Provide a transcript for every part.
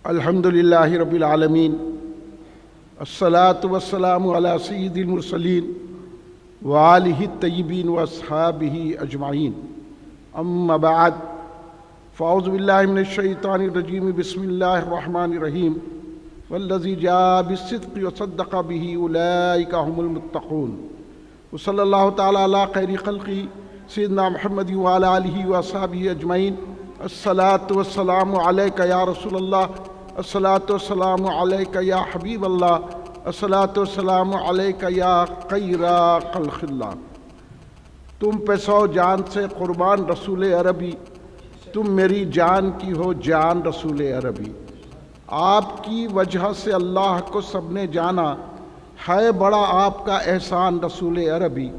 الحمدللہ رب العالمین الصلاۃ والسلام علی سید المرسلین وآلہ الطیبین واصحابہ اجمعین اما بعد فاعوذ باللہ من الشیطان الرجیم بسم اللہ الرحمن الرحیم والذی جاء بالصدق وصدق بہ اولئک هم المتقون وصلی اللہ تعالی علی خیر خلقہ سیدنا محمد وعلی آلہ واصحابہ اجمعین الصلاۃ والسلام علیک یا رسول اللہ، الصلاۃ والسلام علیک یا حبیب اللہ، الصلاۃ والسلام علیک یا خیر خلق اللہ۔ تم پہ 100 جان سے قربان رسول عربی، تم میری جان کی ہو جان رسول عربی۔ آپ کی وجہ سے اللہ کو سب نے جانا، ہے بڑا آپ کا احسان رسول عربی۔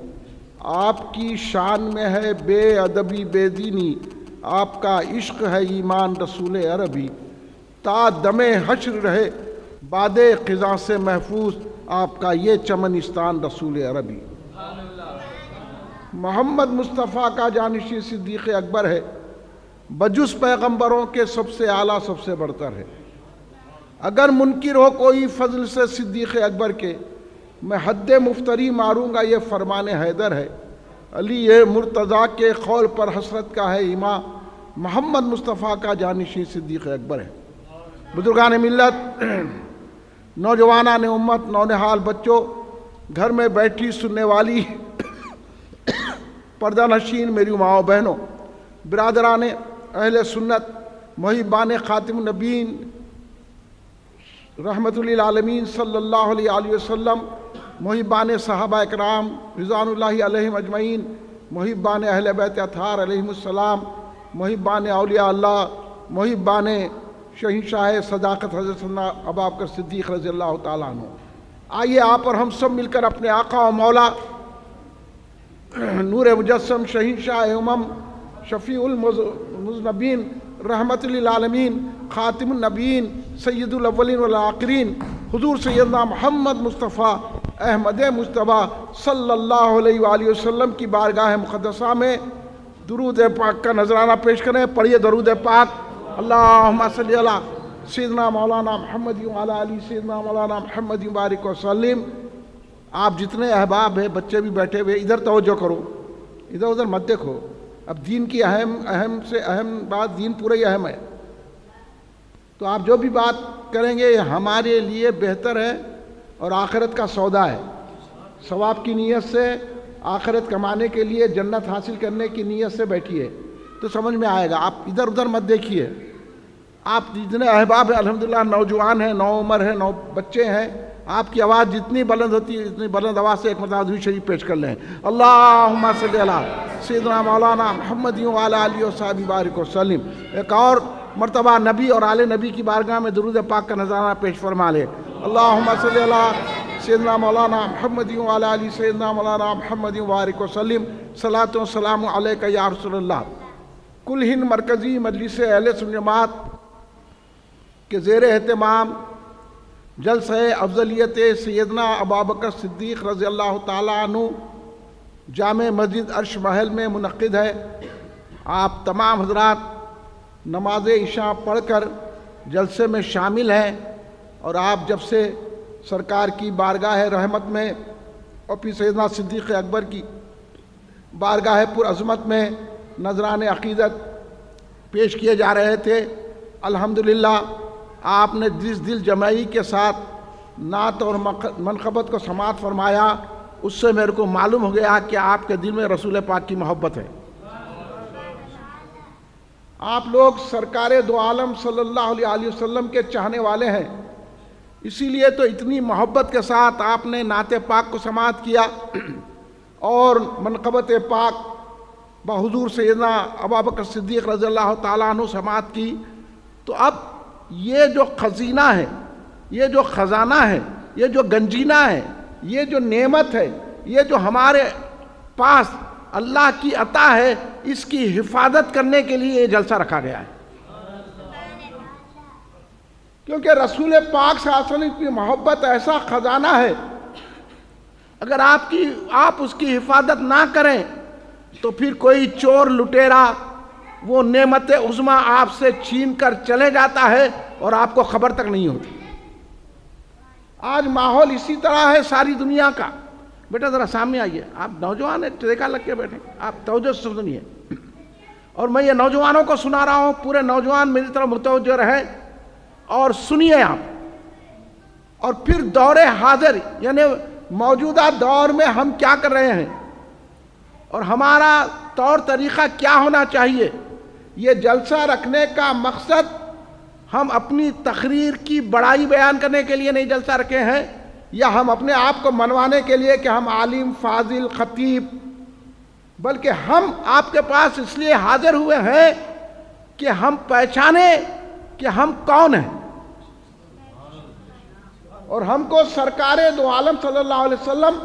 آپ کی شان میں ہے بے ادبی بے دینی، آپ کا عشق ہے ایمان رسول عربی۔ تا دم حشر رہے باد خزاں سے محفوظ، آپ کا یہ چمنستان رسول عربی۔ محمد مصطفیٰ کا جانشین صدیق اکبر ہے، بجز پیغمبروں کے سب سے اعلیٰ سب سے برتر ہے۔ اگر منکر ہو کوئی فضل سے صدیق اکبر کے، میں حد مفتری ماروں گا یہ فرمان حیدر ہے۔ علی مرتضیٰ کے قول پر حسرت کا ہے ایماں، محمد مصطفیٰ کا جانشین صدیق اکبر ہے۔ بزرگان ملت، نوجوانان امت، نونہال بچوں، گھر میں بیٹھی سننے والی پردہ نشین میری ماؤں بہنوں، برادران اہل سنت، محبان خاتم النبیین رحمت للعالمین صلی اللہ علیہ وسلم، محبان صحابہ اکرام رضوان اللہ علیہم اجمعین، محبان اہل بیت اطہار علیہم السلام، محبان اولیاء اللہ، محبان شہنشاہ صداقت حضرت سیدنا ابوبکر صدیق رضی اللہ تعالیٰ عنہ۔ آئیے آپ اور ہم سب مل کر اپنے آقا و مولا نور مجسم شہنشاہ امم شفیع المذنبین رحمت للعالمین خاتم النبیین سید الاولین والآخرین حضور سیدنا محمد مصطفیٰ احمد مجتبیٰ صلی اللہ علیہ وآلہ وسلم کی بارگاہ مقدسہ میں درود پاک کا نذرانہ پیش کریں۔ پڑھیے درود پاک۔ اللہم صلی علی سیدنا مولانا محمد وعلی آلہ سیدنا مولانا محمد بارک وسلم۔ آپ جتنے احباب ہیں، بچے بھی بیٹھے ہوئے، ادھر توجہ کرو، ادھر ادھر مت دیکھو۔ اب دین کی اہم سے اہم بات، دین پورا ہی اہم ہے، تو آپ جو بھی بات کریں گے یہ ہمارے لیے بہتر ہے اور آخرت کا سودا ہے۔ ثواب کی نیت سے، آخرت کمانے کے لیے، جنت حاصل کرنے کی نیت سے بیٹھیے تو سمجھ میں آئے گا۔ آپ ادھر ادھر مت دیکھیے۔ آپ جتنے احباب ہیں الحمدللہ، نوجوان ہیں، نو عمر ہیں، نو بچے ہیں، آپ کی آواز جتنی بلند ہوتی ہے اتنی بلند آواز سے ایک مرتبہ درود شریف پیش کر لیں۔ اللہم صلی علی سیدنا مولانا محمد وعلی آلہ وصحبہ بارک وسلم۔ ایک اور مرتبہ نبی اور آل نبی کی بارگاہ میں درود پاک کا نذرانہ پیش فرما لیں۔ اللہم صلی علی سیدنا مولانا محمد وعلی آلہ سیدنا مولانا محمد بارک وسلم۔ صلاۃ و سلام علیک یا رسول اللہ۔ کل ہند مرکزی مجلس اہل سنت جماعت کے زیر اہتمام جلسہ افضلیت سیدنا ابوبکر صدیق رضی اللہ تعالیٰ عنہ جامع مسجد عرش محل میں منعقد ہے۔ آپ تمام حضرات نماز عشاء پڑھ کر جلسے میں شامل ہیں، اور آپ جب سے سرکار کی بارگاہ رحمت میں اور پھر سیدنا صدیق اکبر کی بارگاہ پر عظمت میں نذران عقیدت پیش کیے جا رہے تھے، الحمدللہ آپ نے جس دل جمعی کے ساتھ نعت اور منقبت کو سماعت فرمایا، اس سے میرے کو معلوم ہو گیا کہ آپ کے دل میں رسول پاک کی محبت ہے۔ آپ لوگ سرکار دو عالم صلی اللہ علیہ وسلم کے چاہنے والے ہیں، اسی لیے تو اتنی محبت کے ساتھ آپ نے نعت پاک کو سماعت کیا اور منقبت پاک بحضور سیدنا ابوبکر صدیق رضی اللہ تعالیٰ عنہ سماعت کی۔ تو اب یہ جو خزینہ ہے، یہ جو خزانہ ہے، یہ جو گنجینہ ہے، یہ جو نعمت ہے، یہ جو ہمارے پاس اللہ کی عطا ہے، اس کی حفاظت کرنے کے لیے یہ جلسہ رکھا گیا ہے، کیونکہ رسول پاک صلی اللہ علیہ وسلم کی محبت ایسا خزانہ ہے، اگر آپ اس کی حفاظت نہ کریں تو پھر کوئی چور لٹیرا وہ نعمت عظمیٰ آپ سے چھین کر چلے جاتا ہے، اور آپ کو خبر تک نہیں ہوتی۔ آج ماحول اسی طرح ہے ساری دنیا کا۔ بیٹا ذرا سامنے آئیے، آپ نوجوان ہیں، ٹریکا لگ کے بیٹھے، آپ توجہ سے سنیے، اور میں یہ نوجوانوں کو سنا رہا ہوں، پورے نوجوان میری طرف متوجہ رہیں اور سنیے آپ۔ اور پھر دور حاضر یعنی موجودہ دور میں ہم کیا کر رہے ہیں اور ہمارا طور طریقہ کیا ہونا چاہیے۔ یہ جلسہ رکھنے کا مقصد ہم اپنی تقریر کی بڑائی بیان کرنے کے لیے نہیں جلسہ رکھے ہیں، یا ہم اپنے آپ کو منوانے کے لیے کہ ہم عالم، فاضل، خطیب، بلکہ ہم آپ کے پاس اس لیے حاضر ہوئے ہیں کہ ہم پہچانیں کہ ہم کون ہیں، اور ہم کو سرکار دو عالم صلی اللہ علیہ وسلم،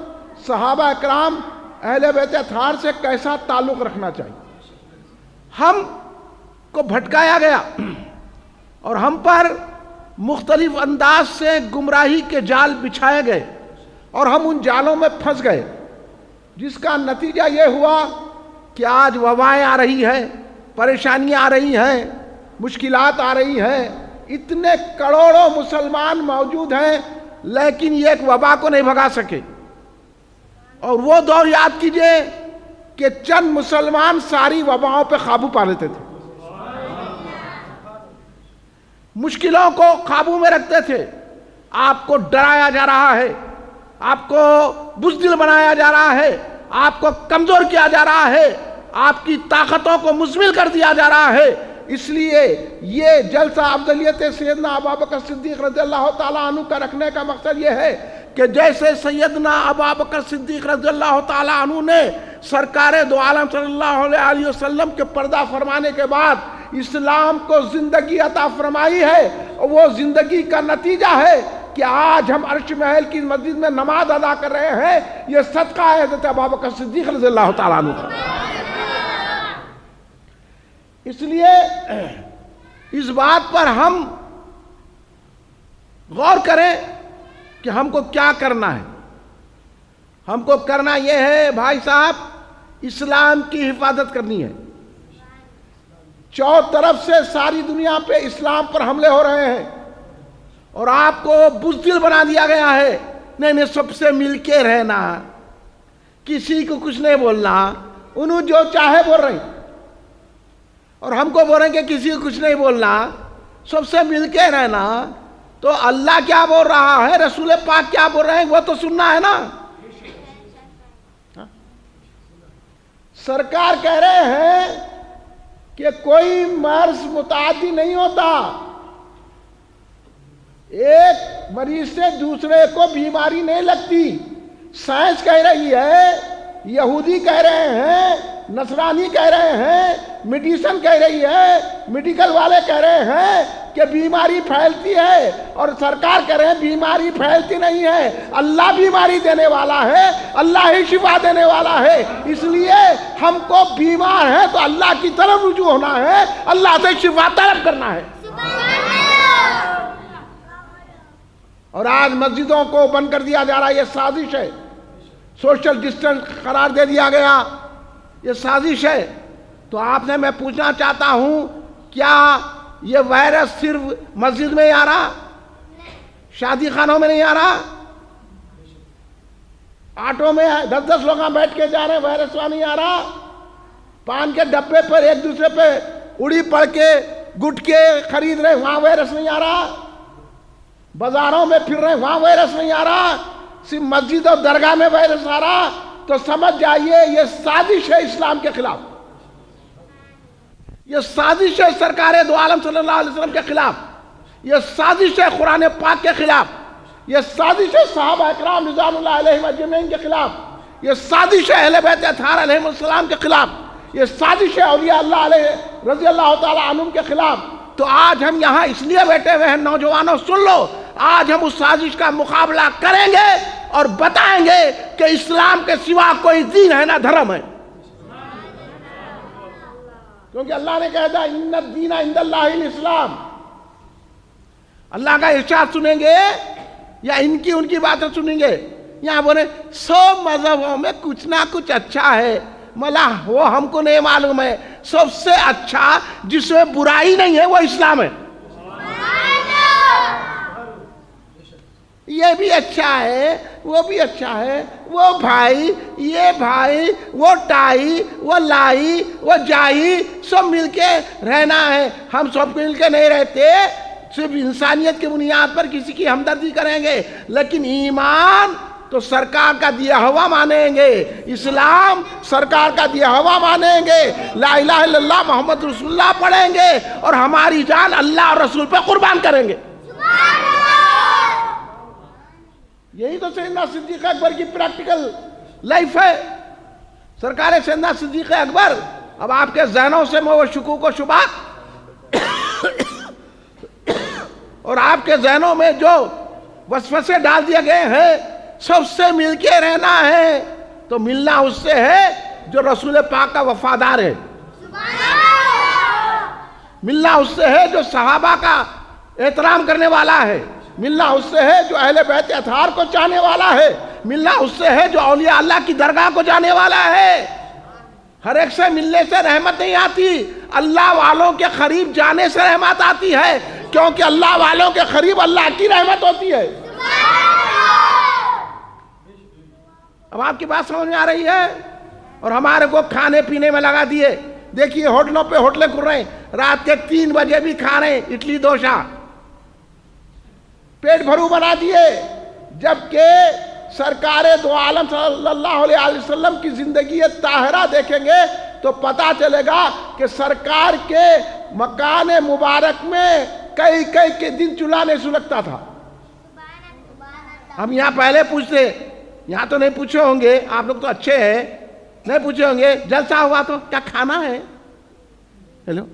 صحابہ اکرام، اہل بیت اطہار سے کیسا تعلق رکھنا چاہیے۔ ہم کو بھٹکایا گیا اور ہم پر مختلف انداز سے گمراہی کے جال بچھائے گئے اور ہم ان جالوں میں پھنس گئے، جس کا نتیجہ یہ ہوا کہ آج وبائیں آ رہی ہیں، پریشانیاں آ رہی ہیں، مشکلات آ رہی ہیں۔ اتنے کروڑوں مسلمان موجود ہیں لیکن یہ ایک وبا کو نہیں بھگا سکے۔ اور وہ دور یاد کیجئے کہ چند مسلمان ساری وباؤں پہ قابو پا لیتے تھے، مشکلوں کو قابو میں رکھتے تھے۔ آپ کو ڈرایا جا رہا ہے، آپ کو بزدل بنایا جا رہا ہے، آپ کو کمزور کیا جا رہا ہے، آپ کی طاقتوں کو مزمل کر دیا جا رہا ہے۔ اس لیے یہ جلسہ افضلیت سیدنا ابوبکر صدیق رضی اللہ تعالیٰ عنہ کا رکھنے کا مقصد یہ ہے کہ جیسے سیدنا ابوبکر صدیق رضی اللہ تعالیٰ عنہ نے سرکار دو عالم صلی اللہ علیہ وسلم کے پردہ فرمانے کے بعد اسلام کو زندگی عطا فرمائی ہے، وہ زندگی کا نتیجہ ہے کہ آج ہم عرش محل کی مسجد میں نماز ادا کر رہے ہیں۔ یہ صدقہ ہے حضرت ابوبکر صدیق رضی اللہ تعالیٰ عنہ کا۔ اس لیے اس بات پر ہم غور کریں کہ ہم کو کیا کرنا ہے۔ ہم کو کرنا یہ ہے بھائی صاحب، اسلام کی حفاظت کرنی ہے۔ چاروں طرف سے ساری دنیا پہ اسلام پر حملے ہو رہے ہیں اور آپ کو بزدل بنا دیا گیا ہے۔ نہیں سب سے مل کے رہنا، کسی کو کچھ نہیں بولنا، انہوں جو چاہے بول رہے ہیں، اور ہم کو بول رہے ہیں کہ کسی کو کچھ نہیں بولنا، سب سے مل کے رہنا۔ تو اللہ کیا بول رہا ہے، رسول پاک کیا بول رہے ہیں، وہ تو سننا ہے نا۔ سرکار کہہ رہے ہیں کہ کوئی مرض متعدی نہیں ہوتا، ایک مریض سے دوسرے کو بیماری نہیں لگتی۔ سائنس کہہ رہی ہے، یہودی کہہ رہے ہیں، نصرانی کہہ رہے ہیں، میڈیسن کہہ رہی ہے، میڈیکل والے کہہ رہے ہیں کہ بیماری پھیلتی ہے، اور سرکار کہہ رہے ہیں بیماری پھیلتی نہیں ہے، اللہ بیماری دینے والا ہے، اللہ ہی شفا دینے والا ہے۔ اس لیے ہم کو بیمار ہے تو اللہ کی طرف رجوع ہونا ہے، اللہ سے شفا طلب کرنا ہے۔ اور آج مسجدوں کو بند کر دیا جا رہا ہے، یہ سازش ہے۔ سوشل ڈسٹنس قرار دے دیا گیا، یہ سازش ہے۔ تو آپ سے میں پوچھنا چاہتا ہوں، کیا یہ وائرس صرف مسجد میں ہی آ رہا، شادی خانوں میں نہیں آ رہا؟ آٹو میں 10 لوگ بیٹھ کے جا رہے ہیں، وائرس وہاں نہیں آ رہا؟ پان کے ڈبے پر ایک دوسرے پہ اڑی پڑ کے گٹکے خرید رہے، وہاں وائرس نہیں آ رہا؟ بازاروں میں پھر رہے، وہاں وائرس نہیں آ رہا؟ صرف مسجد اور درگاہ میں وائرس آ رہا؟ تو سمجھ جائیے یہ سازش ہے اسلام کے خلاف، یہ سازش ہے سرکار دو عالم صلی اللہ علیہ وسلم کے خلاف، یہ سازش ہے قرآن پاک کے خلاف، یہ سازش ہے صحابہ اکرام رضوان اللہ علیہم اجمعین کے خلاف، یہ سازش ہے اہل بیت اطہار علیہم السلام کے خلاف، یہ سازش ہے اولیاء اللہ علیہ رضی اللہ تعالی عنہم کے خلاف۔ تو آج ہم یہاں اس لیے بیٹھے ہوئے ہیں، نوجوانوں سن لو، آج ہم اس سازش کا مقابلہ کریں گے اور بتائیں گے کہ اسلام کے سوا کوئی دین ہے نہ دھرم ہے، کیونکہ اللہ نے کہا تھا ان الدین عند اللہ الاسلام۔ اللہ کا ارشاد سنیں گے یا ان کی باتیں سنیں گے؟ یہاں بولے سب مذہبوں میں کچھ نہ کچھ اچھا ہے، ملا وہ ہم کو نہیں معلوم ہے، سب سے اچھا جس میں برائی نہیں ہے وہ اسلام ہے۔ یہ بھی اچھا ہے، وہ بھی اچھا ہے، وہ بھائی، یہ بھائی، وہ ٹائی، وہ لائی، وہ جائی، سب مل کے رہنا ہے۔ ہم سب مل کے نہیں رہتے، صرف انسانیت کی بنیاد پر کسی کی ہمدردی کریں گے، لیکن ایمان تو سرکار کا دیا ہوا مانیں گے، اسلام سرکار کا دیا ہوا مانیں گے، لا الہ الا اللہ محمد رسول اللہ پڑھیں گے، اور ہماری جان اللہ اور رسول پہ قربان کریں گے۔ یہی تو سیدنا صدیق اکبر کی پریکٹیکل لائف ہے۔ سرکار سیدنا صدیق اکبر، اب آپ کے ذہنوں سے وہ شکوک و شبہات اور آپ کے ذہنوں میں جو وسوسے ڈال دیے گئے ہیں، سب سے مل کے رہنا ہے، تو ملنا اس سے ہے جو رسول پاک کا وفادار ہے، ملنا اس سے ہے جو صحابہ کا احترام کرنے والا ہے، ملنا اس سے ہے جو اہل بیت اطہار کو چاہنے والا ہے، ملنا اس سے ہے جو اولیاء اللہ کی درگاہ کو جانے والا ہے۔ ہر ایک سے ملنے سے رحمت نہیں آتی، اللہ والوں کے قریب جانے سے رحمت آتی ہے، کیونکہ اللہ والوں کے قریب اللہ کی رحمت ہوتی ہے۔ اب آپ کی بات سمجھ میں آ رہی ہے؟ اور ہمارے کو کھانے پینے میں لگا دیے، دیکھیے ہوٹلوں پہ ہوٹلیں کھل رہے ہیں، رات کے 3 بجے بھی کھا رہے ہیں اڈلی دوشا، پیٹ بھرو بنا دیے، جبکہ سرکار دو عالم صلی اللہ علیہ وسلم کی زندگی طاہرہ دیکھیں گے تو پتا چلے گا کہ سرکار کے مکان مبارک میں کئی کے دن چولہا نہیں سلگتا تھا۔ ہم یہاں پہلے پوچھتے، یہاں تو نہیں پوچھے ہوں گے، آپ لوگ تو اچھے ہیں، نہیں پوچھے ہوں گے جلسہ ہوا تو کیا کھانا ہے؟ ہیلو،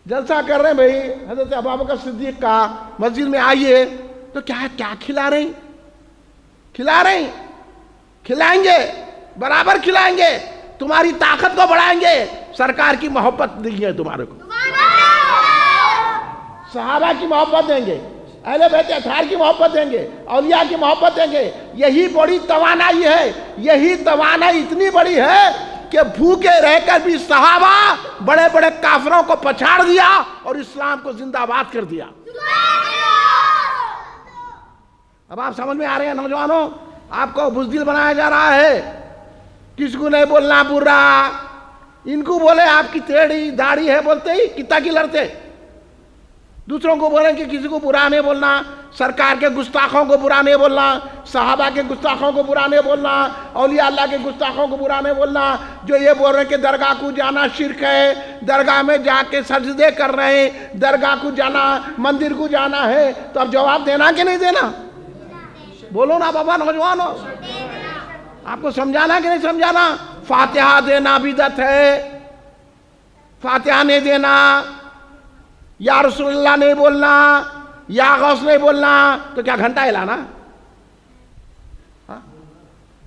جلسہ کر رہے ہیں بھائی، حضرت ابوبکر صدیق کا مسجد میں آئیے تو کیا کھلا رہے ہیں؟ کھلا رہے ہیں، کھلائیں گے، برابر کھلائیں گے، تمہاری طاقت کو بڑھائیں گے، سرکار کی محبت دیں گے تمہارے کو، صحابہ کی محبت دیں گے، اہل بیت اطہار کی محبت دیں گے، اولیاء کی محبت دیں گے۔ یہی بڑی توانائی ہے، یہی توانائی اتنی بڑی ہے کہ بھوکے رہ کر بھی صحابہ بڑے بڑے کافروں کو پچھاڑ دیا اور اسلام کو زندہ باد کر دیا۔ اب آپ سمجھ میں آ رہے ہیں نوجوانوں؟ آپ کو بزدل بنایا جا رہا ہے، کس کو نہیں بولنا برا، ان کو بولے آپ کی ٹیڑھی داڑھی ہے بولتے ہی کتا کی لڑتے، دوسروں کو بولیں کہ کسی کو برا نہیں بولنا، سرکار کے گستاخوں کو برا نہیں بولنا، صحابہ کے گستاخوں کو برا نہیں بولنا، اولیاء اللہ کے گستاخوں کو برا نہیں بولنا، جو یہ بول رہے ہیں کہ درگاہ کو جانا شرک ہے، درگاہ میں جا کے سجدے کر رہے ہیں، درگاہ کو جانا، مندر کو جانا ہے، تو اب جواب دینا کہ نہیں دینا؟ بولو نا بابا نوجوانوں، آپ کو سمجھانا کہ نہیں سمجھانا؟ فاتحہ دینا بدعت ہے، فاتحہ نہیں دینا، یا رسول اللہ نہیں بولنا، یا غوث نہیں بولنا، تو کیا گھنٹہ ہلانا؟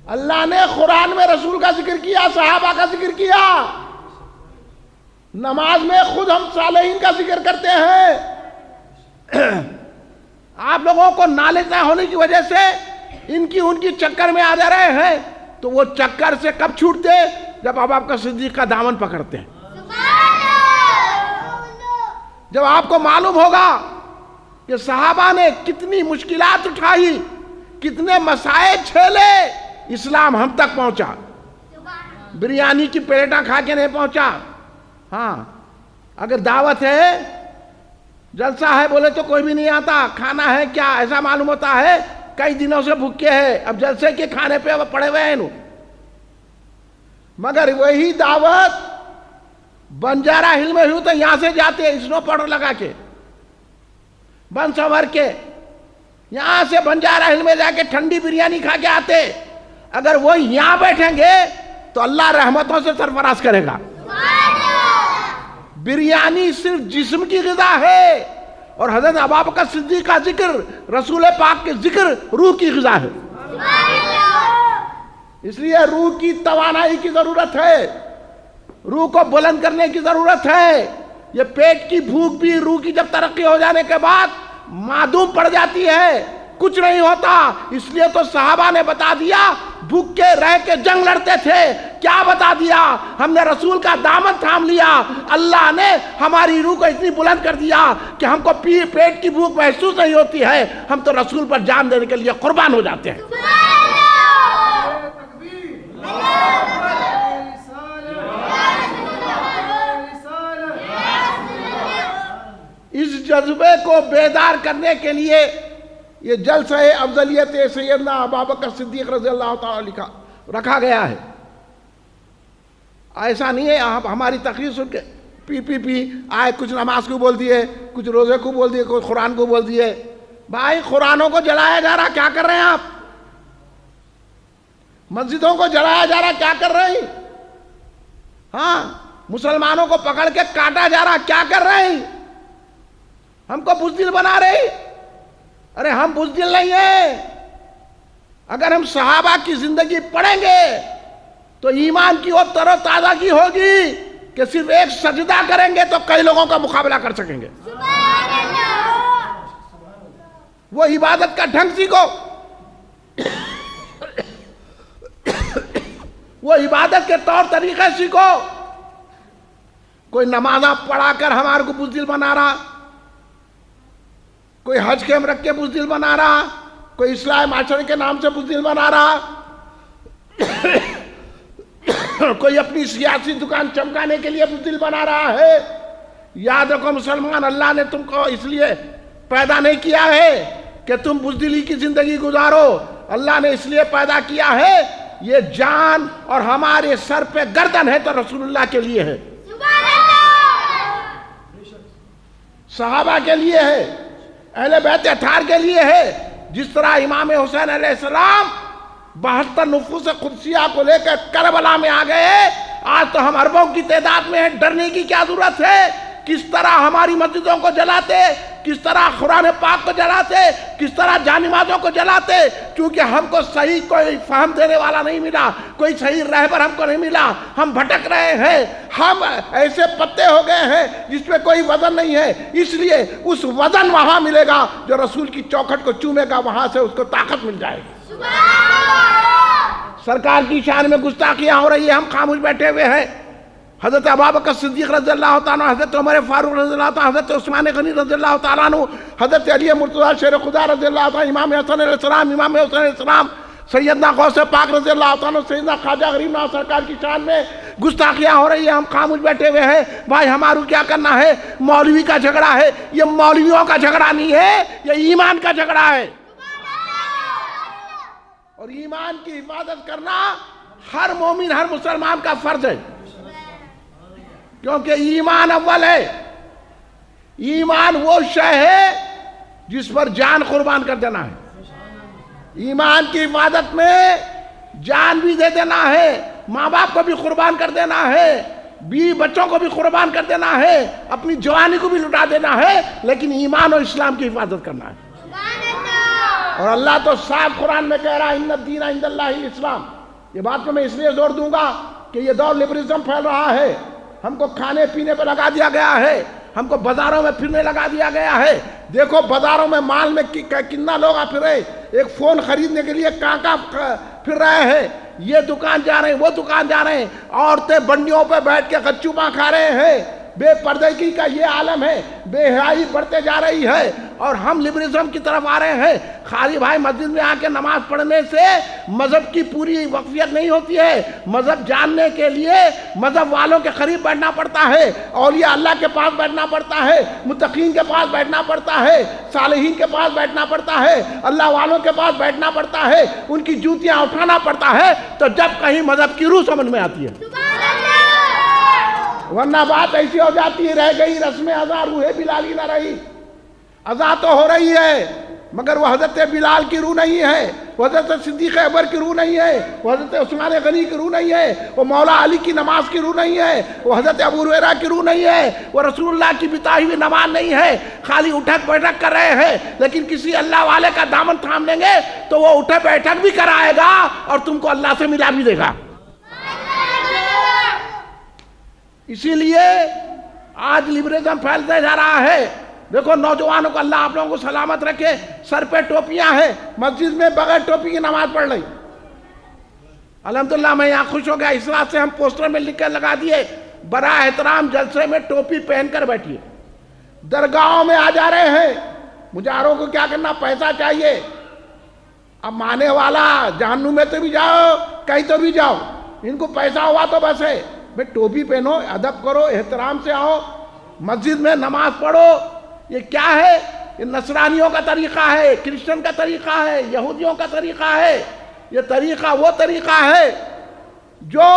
اللہ نے قرآن میں رسول کا ذکر کیا، صحابہ کا ذکر کیا، نماز میں خود ہم صالحین کا ذکر کرتے ہیں۔ آپ لوگوں کو نالج نہ ہونے کی وجہ سے ان کی چکر میں آ جا رہے ہیں، تو وہ چکر سے کب چھوٹتے؟ جب آپ کا صدیق کا دامن پکڑتے ہیں، جب آپ کو معلوم ہوگا کہ صحابہ نے کتنی مشکلات اٹھائی، کتنے مسائل جھیلے، اسلام ہم تک پہنچا، بریانی کی پلیٹاں کھا کے نہیں پہنچا۔ ہاں، اگر دعوت ہے، جلسہ ہے بولے تو کوئی بھی نہیں آتا، کھانا ہے کیا ایسا معلوم ہوتا ہے کئی دنوں سے بھوکے ہیں، اب جلسے کے کھانے پہ پڑے ہوئے ہیں، مگر وہی دعوت بنجارہ ہل میں ہوں تو یہاں سے جاتے اسنو پاؤڈر لگا کے بن سنور کے، یہاں سے بنجارہ ہل میں جا کے ٹھنڈی بریانی کھا کے آتے، اگر وہ یہاں بیٹھیں گے تو اللہ رحمتوں سے سرفراز کرے گا۔ بریانی صرف جسم کی غذا ہے، اور حضرت ابوبکر صدیق کا ذکر، رسول پاک کے ذکر روح کی غذا ہے۔ اس لیے روح کی توانائی کی ضرورت ہے، روح کو بلند کرنے کی ضرورت ہے۔ یہ پیٹ کی بھوک بھی روح کی جب ترقی ہو جانے کے بعد معدوم پڑ جاتی ہے، کچھ نہیں ہوتا۔ اس لیے تو صحابہ نے بتا دیا بھوک کے رہ کے جنگ لڑتے تھے، کیا بتا دیا؟ ہم نے رسول کا دامن تھام لیا، اللہ نے ہماری روح کو اتنی بلند کر دیا کہ ہم کو پیٹ کی بھوک محسوس نہیں ہوتی ہے، ہم تو رسول پر جان دینے کے لیے قربان ہو جاتے ہیں۔ اس جذبے کو بیدار کرنے کے لیے یہ جلسہ افضلیت سیدنا ابوبکر صدیق رضی اللہ تعالیٰ لکھا رکھا گیا ہے۔ ایسا نہیں ہے آپ ہماری تقریر سن کے پی آئے کچھ نماز کو بول دیے، کچھ روزے کو بول دیے، کچھ قرآن کو بول دیے۔ بھائی قرآنوں کو جلایا جا رہا، کیا کر رہے ہیں آپ؟ مسجدوں کو جلایا جا رہا، کیا کر رہے ہیں؟ ہاں، مسلمانوں کو پکڑ کے کاٹا جا رہا، کیا کر رہے ہیں؟ ہم کو بزدل بنا رہے ہیں؟ ارے ہم بزدل نہیں ہیں۔ اگر ہم صحابہ کی زندگی پڑھیں گے تو ایمان کی وہ تر و تازہ کی ہوگی کہ صرف ایک سجدہ کریں گے تو کئی لوگوں کا مقابلہ کر سکیں گے۔ وہ عبادت کا ڈھنگ سیکھو، وہ عبادت کے طور طریقے سیکھو۔ کوئی نمازہ پڑھا کر ہمارے کو بزدل بنا رہا، کوئی حج کے رکھ کے بزدل بنا رہا، کوئی اصلاح معاشرے کے نام سے بزدل بنا رہا، کوئی اپنی سیاسی دکان چمکانے کے لیے بزدل بنا رہا ہے۔ یاد رکھو مسلمان، اللہ نے تم کو اس لیے پیدا نہیں کیا ہے کہ تم بزدلی کی زندگی گزارو، اللہ نے اس لیے پیدا کیا ہے، یہ جان اور ہمارے سر پہ گردن ہے تو رسول اللہ کے لیے ہے، صحابہ کے لیے ہے، اہل بیت اطہار کے لیے ہے۔ جس طرح امام حسین علیہ السلام 72 نفوس قدسیہ کو لے کر کربلا میں آ گئے، آج تو ہم اربوں کی تعداد میں ہیں، ڈرنے کی کیا ضرورت ہے؟ کس طرح ہماری مسجدوں کو جلاتے، کس طرح قرآن پاک کو جلاتے، کس طرح جانمازوں کو جلاتے، کیونکہ ہم کو صحیح کوئی فہم دینے والا نہیں ملا، کوئی صحیح رہبر ہم کو نہیں ملا، ہم بھٹک رہے ہیں، ہم ایسے پتے ہو گئے ہیں جس پہ کوئی وزن نہیں ہے۔ اس لیے اس وزن وہاں ملے گا جو رسول کی چوکھٹ کو چومے گا، وہاں سے اس کو طاقت مل جائے گی۔ سرکار کی شان میں گستاخیاں ہو رہی ہے، ہم خاموش بیٹھے ہوئے ہیں۔ حضرت ابوبکر صدیق رضی اللہ تعالیٰ عنہ، حضرت عمر فاروق رضی اللہ تعالیٰ عنہ، حضرت عثمان غنی رضی اللہ تعالیٰ عنہ، حضرت علی مرتضیٰ شیر خدا رضی اللہ تعالیٰ عنہ، امام حسن علیہ السلام، امام حسین علیہ السلام، سیدنا غوث پاک رضی اللہ تعالیٰ عنہ، سیدنا خواجہ غریب نواز سرکار کی شان میں گستاخیاں ہو رہی ہیں، ہم خاموش بیٹھے ہوئے ہیں۔ بھائی ہمارا کیا کرنا ہے؟ مولوی کا جھگڑا ہے، یہ مولویوں کا جھگڑا نہیں ہے، یہ ایمان کا جھگڑا ہے، اور ایمان کی حفاظت کرنا ہر مومن، ہر مسلمان کا فرض ہے، کیونکہ ایمان اول ہے۔ ایمان وہ شے ہے جس پر جان قربان کر دینا ہے۔ ایمان کی حفاظت میں جان بھی دے دینا ہے، ماں باپ کو بھی قربان کر دینا ہے، بیوی بچوں کو بھی قربان کر دینا ہے، اپنی جوانی کو بھی لٹا دینا ہے، لیکن ایمان اور اسلام کی حفاظت کرنا ہے۔ اور اللہ تو صاف قرآن میں کہہ رہا ہے، ان الدین عند اللہ الاسلام۔ یہ بات میں اس لیے زور دوں گا کہ یہ دور لبرلزم پھیل رہا ہے، ہم کو کھانے پینے پہ لگا دیا گیا ہے، ہم کو بازاروں میں پھرنے لگا دیا گیا ہے۔ دیکھو بازاروں میں مال میں کتنا لوگ آ پھرے، ایک فون خریدنے کے لیے کہاں پھر رہے ہیں، یہ دکان جا رہے ہیں، وہ دکان جا رہے ہیں، عورتیں بنڈیوں پہ بیٹھ کے گچوباں کھا رہے ہیں۔ بے پردگی کا یہ عالم ہے، بے حیائی بڑھتے جا رہی ہے، اور ہم لبرلزم کی طرف آ رہے ہیں۔ خالی بھائی مسجد میں آ کے نماز پڑھنے سے مذہب کی پوری وقفیت نہیں ہوتی ہے، مذہب جاننے کے لیے مذہب والوں کے قریب بیٹھنا پڑتا ہے، اولیاء اللہ کے پاس بیٹھنا پڑتا ہے، متقین کے پاس بیٹھنا پڑتا ہے، صالحین کے پاس بیٹھنا پڑتا ہے، اللہ والوں کے پاس بیٹھنا پڑتا ہے، ان کی جوتیاں اٹھانا پڑتا ہے، تو جب کہیں مذہب کی روح سمجھ میں آتی ہے، ورنہ بات ایسی ہو جاتی ہے، رہ گئی رسم ازاں، روح بلالی نہ رہی۔ ازاں تو ہو رہی ہے مگر وہ حضرت بلال کی روح نہیں ہے، وہ حضرت صدیق اکبر کی روح نہیں ہے، وہ حضرت عثمان غنی کی روح نہیں ہے، وہ مولا علی کی نماز کی روح نہیں ہے، وہ حضرت ابو ہریرہ کی روح نہیں ہے، وہ رسول اللہ کی بتائی ہوئی نماز نہیں ہے۔ خالی اٹھک بیٹھک کر رہے ہیں، لیکن کسی اللہ والے کا دامن تھام لیں گے تو وہ اٹھک بیٹھک بھی کرائے گا اور تم کو اللہ سے ملا بھی دے گا۔ اسی لیے آج لبرلزم پھیلتے جا رہا ہے۔ دیکھو نوجوانوں کو اللہ آپ لوگوں کو سلامت رکھے، سر پہ ٹوپیاں ہیں، مسجد میں بغیر ٹوپی کی نماز پڑھ رہی، الحمدللہ میں یہاں خوش ہو گیا، اس رات سے ہم پوسٹر میں لکھ کر لگا دیے براہ احترام جلسے میں ٹوپی پہن کر بیٹھیے۔ درگاہوں میں آ جا رہے ہیں، مجاروں کو کیا کرنا، پیسہ چاہیے۔ اب مانے والا جہنم میں تو بھی جاؤ، کہیں تو بھی جاؤ، ان کو پیسہ ہوا تو بس ہے۔ بھئی ٹوپی پہنو، ادب کرو، احترام سے آؤ، مسجد میں نماز پڑھو۔ یہ کیا ہے؟ یہ نصرانیوں کا طریقہ ہے، کرسچن کا طریقہ ہے، یہودیوں کا طریقہ ہے۔ یہ طریقہ وہ طریقہ ہے جو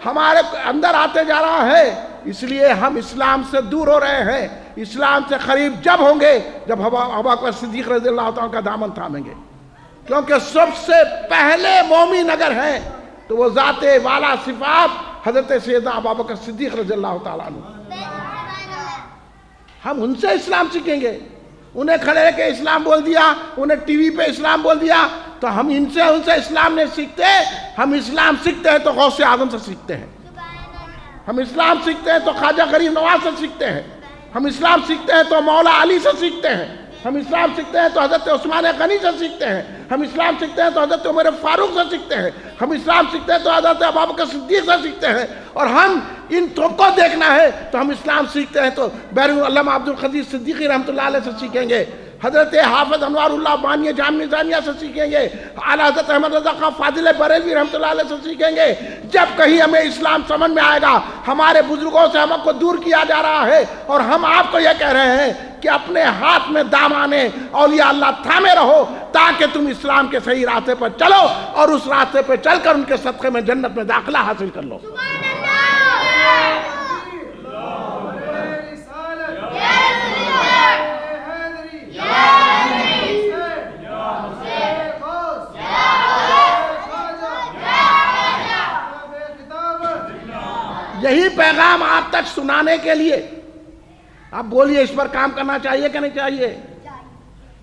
ہمارے اندر آتے جا رہا ہے، اس لیے ہم اسلام سے دور ہو رہے ہیں۔ اسلام سے قریب جب ہوں گے جب ابو بکر صدیق رضی اللہ عنہ کا دامن تھامیں گے، کیونکہ سب سے پہلے مومن اگر ہیں تو وہ ذات والا صفات حضرت سیدنا ابو بکر صدیق رضی اللہ تعالیٰ عنہ۔ ہم ان سے اسلام سیکھیں گے، انہیں کھڑے کے اسلام بول دیا، انہیں ٹی وی پہ اسلام بول دیا، تو ہم ان سے اسلام نہیں سیکھتے۔ ہم اسلام سیکھتے ہیں تو غوث اعظم سے سیکھتے ہیں، ہم اسلام سیکھتے ہیں تو خواجہ غریب نواز سے سیکھتے ہیں، ہم اسلام سیکھتے ہیں تو مولا علی سے سیکھتے ہیں، ہم اسلام سیکھتے ہیں تو حضرت عثمان غنی سے سیکھتے ہیں، ہم اسلام سیکھتے ہیں تو حضرت عمر فاروق سے سیکھتے ہیں، ہم اسلام سیکھتے ہیں تو حضرت ابو بکر صدیق سے سیکھتے ہیں۔ اور ہم ان کو دیکھنا ہے تو ہم اسلام سیکھتے ہیں تو بیرون علامہ عبد القدیر صدیقی رحمۃ اللہ علیہ سے سیکھیں گے، حضرت حافظ انوار اللہ بانی جامع نظامیہ سے سیکھیں گے، اعلیٰ حضرت احمد رضا خان فاضل بریلوی رحمۃ اللہ علیہ سے سیکھیں گے۔ جب کہیں ہمیں اسلام سمجھ میں آئے گا، ہمارے بزرگوں سے ہم کو دور کیا جا رہا ہے، اور ہم آپ کو یہ کہہ رہے ہیں کہ اپنے ہاتھ میں دامان اولیاء اللہ تھامے رہو تاکہ تم اسلام کے صحیح راستے پر چلو، اور اس راستے پر چل کر ان کے صدقے میں جنت میں داخلہ حاصل کر لو۔ یہی پیغام آپ تک سنانے کے لیے آپ بولیے، اس پر کام کرنا چاہیے کہ نہیں چاہیے؟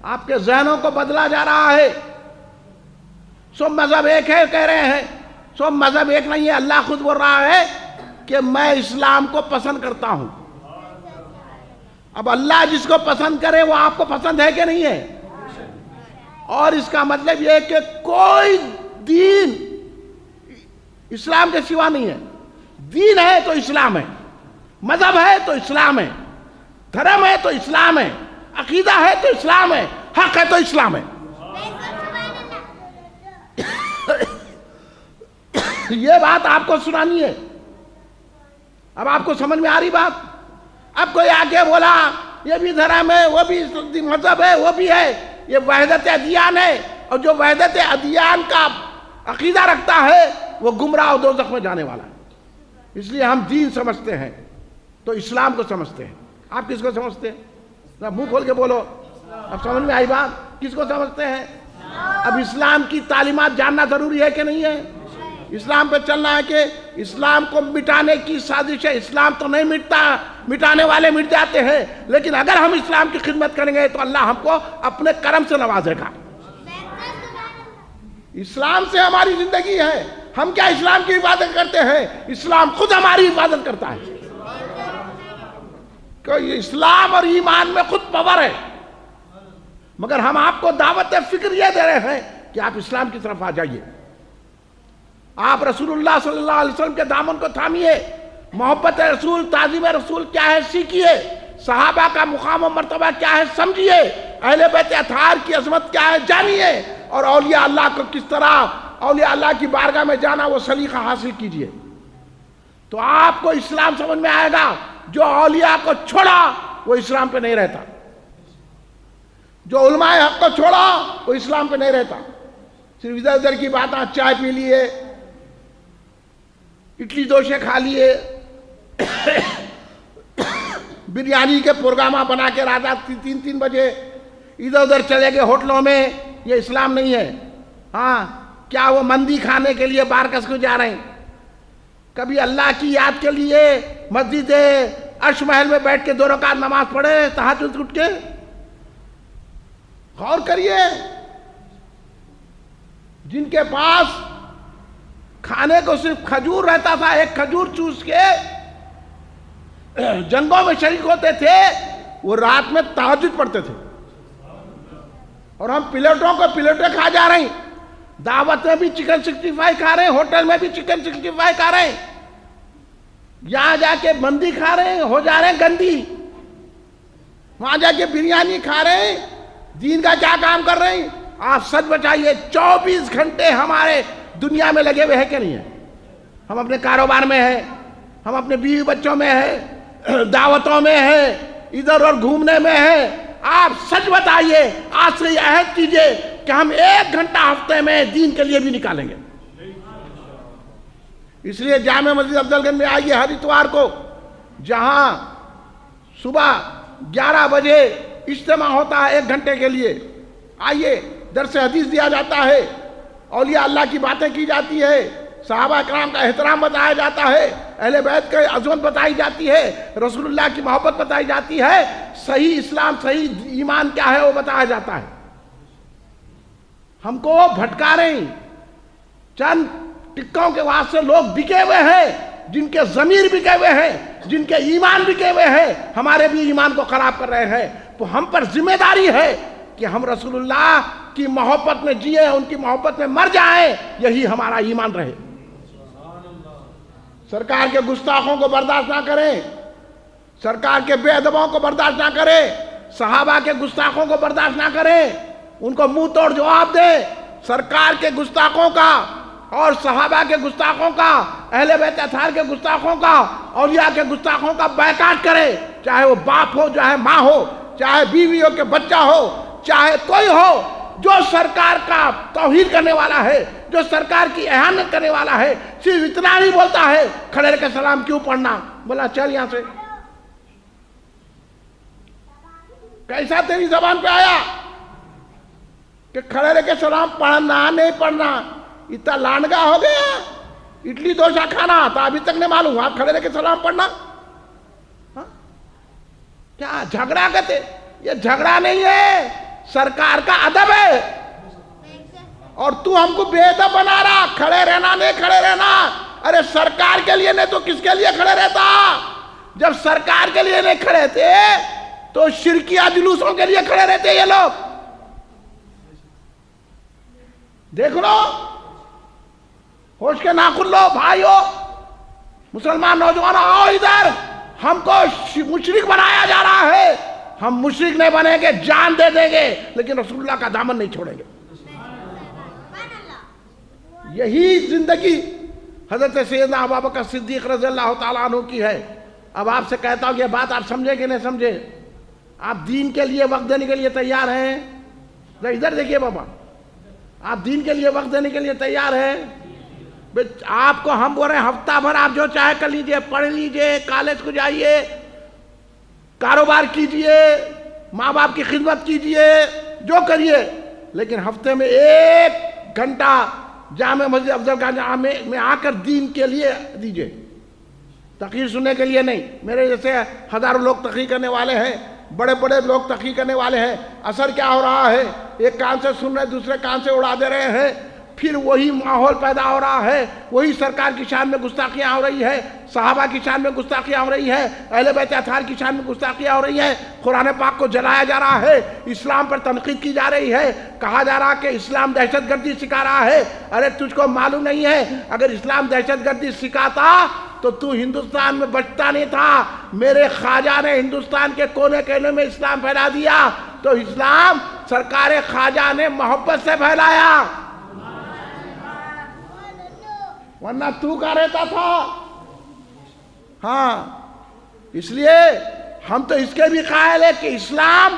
آپ کے ذہنوں کو بدلا جا رہا ہے۔ سب مذہب ایک ہے کہہ رہے ہیں، سب مذہب ایک نہیں ہے۔ اللہ خود بول رہا ہے کہ میں اسلام کو پسند کرتا ہوں۔ اب اللہ جس کو پسند کرے وہ آپ کو پسند ہے کہ نہیں ہے؟ اور اس کا مطلب یہ ہے کہ کوئی دین اسلام کے سوا نہیں ہے۔ دین ہے تو اسلام ہے، مذہب ہے تو اسلام ہے، دھرم ہے تو اسلام ہے، عقیدہ ہے تو اسلام ہے، حق ہے تو اسلام ہے۔ یہ بات آپ کو سنانی ہے۔ اب آپ کو سمجھ میں آ رہی بات؟ اب کوئی آگے بولا یہ بھی دھرم ہے، وہ بھی مذہب ہے، وہ بھی ہے، یہ وحدت ادیان ہے، اور جو وحدت ادیان کا عقیدہ رکھتا ہے وہ گمراہ و دوزخ میں جانے والا ہے۔ اس لیے ہم دین سمجھتے ہیں تو اسلام کو سمجھتے ہیں۔ آپ کس کو سمجھتے ہیں؟ منہ کھول کے بولو، اب سمجھ میں آئی بات؟ کس کو سمجھتے ہیں؟ اب اسلام کی تعلیمات جاننا ضروری ہے کہ نہیں ہے؟ اسلام پہ چلنا ہے کہ اسلام کو مٹانے کی سازش ہے۔ اسلام تو نہیں مٹتا، مٹانے والے مٹ جاتے ہیں، لیکن اگر ہم اسلام کی خدمت کریں گے تو اللہ ہم کو اپنے کرم سے نوازے گا۔ اسلام سے ہماری زندگی ہے۔ ہم کیا اسلام کی حفاظت کرتے ہیں؟ اسلام خود ہماری حفاظت کرتا ہے۔ کہ اسلام اور ایمان میں خود پاور ہے، مگر ہم آپ کو دعوت فکر یہ دے رہے ہیں کہ آپ اسلام کی طرف آ جائیے۔ آپ رسول اللہ صلی اللہ علیہ وسلم کے دامن کو تھامیے، محبت رسول، تعظیم رسول کیا ہے سیکھیے، صحابہ کا مقام و مرتبہ کیا ہے سمجھیے، اہل بیت اطہار کی عظمت کیا ہے جانیے، اور اولیاء اللہ کو کس طرح اولیاء اللہ کی بارگاہ میں جانا وہ سلیقہ حاصل کیجئے، تو آپ کو اسلام سمجھ میں آئے گا۔ جو اولیاء کو چھوڑا وہ اسلام پہ نہیں رہتا، جو علماء حق کو چھوڑا وہ اسلام پہ نہیں رہتا۔ صرف ادھر ادھر کی باتیں، چائے پی لیے، اڈلی دوشے کھا لیے، بریانی کے پروگرامہ بنا کے رات 3 بجے ادھر ادھر چلے گئے ہوٹلوں میں، یہ اسلام نہیں ہے۔ ہاں، کیا وہ مندی کھانے کے لیے بارکس کو جا رہے ہیں؟ کبھی اللہ کی یاد کے لیے مسجد عرش محل میں بیٹھ کے 2 رکعت نماز پڑھے تہجد اٹھ کے؟ غور کریے، جن کے پاس کھانے کو صرف کھجور رہتا تھا، ایک کھجور چوس کے جنگوں میں شریک ہوتے تھے، وہ رات میں تہجد پڑھتے تھے، اور ہم پلیٹوں کو پلیٹیں کھا جا رہے ہیں۔ دعوت میں بھی چکن 65 کھا رہے ہیں, ہوٹل میں بھی چکن 65 کھا رہے ہیں, یہاں جا کے مندی کھا رہے ہیں, ہو جا رہے ہیں گندی, وہاں جا کے بریانی کھا رہے ہیں, دین کا کیا کام کر رہے ہیں؟ آپ سچ بتائیے 24 گھنٹے ہمارے دنیا میں لگے ہوئے ہیں کہ نہیں ہیں؟ ہم اپنے کاروبار میں ہیں, ہم اپنے بیوی بچوں میں ہیں, دعوتوں میں ہیں, ادھر اور گھومنے میں ہیں. آپ سچ بتائیے, آج سے یہ عہد کیجئے کہ ہم 1 گھنٹہ ہفتے میں دین کے لیے بھی نکالیں گے. اس لیے جامع مسجد افضل گنج میں آئیے ہر اتوار کو, جہاں صبح 11 بجے اجتماع ہوتا ہے 1 گھنٹے کے لیے. آئیے, درس حدیث دیا جاتا ہے, اولیاء اللہ کی باتیں کی جاتی ہے, صحابہ کرام کا احترام بتایا جاتا ہے, اہل بیت کی عظمت بتائی جاتی ہے, رسول اللہ کی محبت بتائی جاتی ہے, صحیح اسلام صحیح ایمان کیا ہے وہ بتایا جاتا ہے. ہم کو بھٹکا رہے ہیں, چند ٹکوں کے واسطے لوگ بکے ہوئے ہیں, جن کے ضمیر بکے ہوئے ہیں, جن کے ایمان بکے ہوئے ہیں, ہمارے بھی ایمان کو خراب کر رہے ہیں. تو ہم پر ذمہ داری ہے کہ ہم رسول اللہ کی محبت میں جیے, ان کی محبت میں مر جائیں, یہی ہمارا ایمان رہے. سرکار کے گستاخوں کو برداشت نہ کریں, سرکار کے بے ادبوں کو برداشت نہ کریں, صحابہ کے گستاخوں کو برداشت نہ کریں, ان کو منہ توڑ جواب دیں. سرکار کے گستاخوں کا اور صحابہ کے گستاخوں کا, اہل بیت اطہار کے گستاخوں کا, اولیاء کے گستاخوں کا بائیکاٹ کرے, چاہے وہ باپ ہو, چاہے ماں ہو, چاہے بیوی ہو کہ بچہ ہو, چاہے کوئی ہو. جو سرکار کا توہین کرنے والا ہے, جو سرکار کی اہانت کرنے والا ہے, صرف اتنا نہیں بولتا ہے کھڑے رہ کے سلام کیوں پڑھنا, بولا چل یہاں سے. کیسا تیری زبان پہ آیا کہ کھڑے رہ کے سلام پڑھنا نہیں پڑھنا؟ اتنا لانگا ہو گیا, اڈلی ڈوسا کھانا تو ابھی تک نہیں معلوم, آپ کھڑے رہ کے سلام پڑھنا کیا جھگڑا کہتے؟ یہ جھگڑا نہیں ہے, سرکار کا ادب ہے. اور تو ہم کو بے ادب بنا رہا, کھڑے رہنا نہیں کھڑے رہنا. ارے سرکار کے لیے نہیں تو کس کے لیے کھڑے رہتا؟ جب سرکار کے لیے نہیں کھڑے تھے تو شرکیہ جلوسوں کے لیے کھڑے رہتے یہ لوگ. دیکھ لو, ہوش کے ناخن لو بھائیو, مسلمان نوجوانوں آؤ ادھر. ہم کو مشرک بنایا جا رہا ہے, ہم مشرک نہیں بنیں گے, جان دے دیں گے, لیکن رسول اللہ کا دامن نہیں چھوڑیں گے. یہی زندگی حضرت سیدنا ابوبکر صدیق رضی اللہ تعالیٰ عنہ کی ہے. اب آپ سے کہتا ہوں یہ بات آپ سمجھے کہ نہیں سمجھے؟ آپ دین کے لیے وقت دینے کے لیے تیار ہیں؟ ادھر دیکھیے بابا, آپ دین کے لیے وقت دینے کے لیے تیار ہیں؟ آپ کو ہم بول رہے ہیں ہفتہ بھر آپ جو چاہے کر لیجئے, پڑھ لیجئے, کالج کو جائیے, کاروبار کیجئے, ماں باپ کی خدمت کیجئے, جو کریے, لیکن ہفتے میں 1 گھنٹہ جامع مسجد افضل گنج میں آ کر دین کے لیے دیجئے. تقریر سننے کے لیے نہیں. میرے جیسے ہزاروں لوگ تقریر کرنے والے ہیں, بڑے بڑے لوگ تقریر کرنے والے ہیں. اثر کیا ہو رہا ہے؟ ایک کان سے سن رہے, دوسرے کان سے اڑا دے رہے ہیں. پھر وہی ماحول پیدا ہو رہا ہے, وہی سرکار کی شان میں گستاخیاں ہو رہی ہے, صحابہ کی شان میں گستاخیاں ہو رہی ہے, اہل بیت اطہار کی شان میں گستاخیاں ہو رہی ہے, قرآن پاک کو جلایا جا رہا ہے, اسلام پر تنقید کی جا رہی ہے, کہا جا رہا کہ اسلام دہشت گردی سکھا رہا ہے. ارے تجھ کو معلوم نہیں ہے, اگر اسلام دہشت گردی سکھاتا تو ہندوستان میں بچتا نہیں تھا. میرے خواجہ نے ہندوستان کے کونے کونے میں اسلام پھیلا دیا, تو اسلام سرکار خواجہ نے محبت سے پھیلایا, ورنہ تو کا رہتا تھا. ہاں, اس لیے ہم تو اس کے بھی قائل ہیں کہ اسلام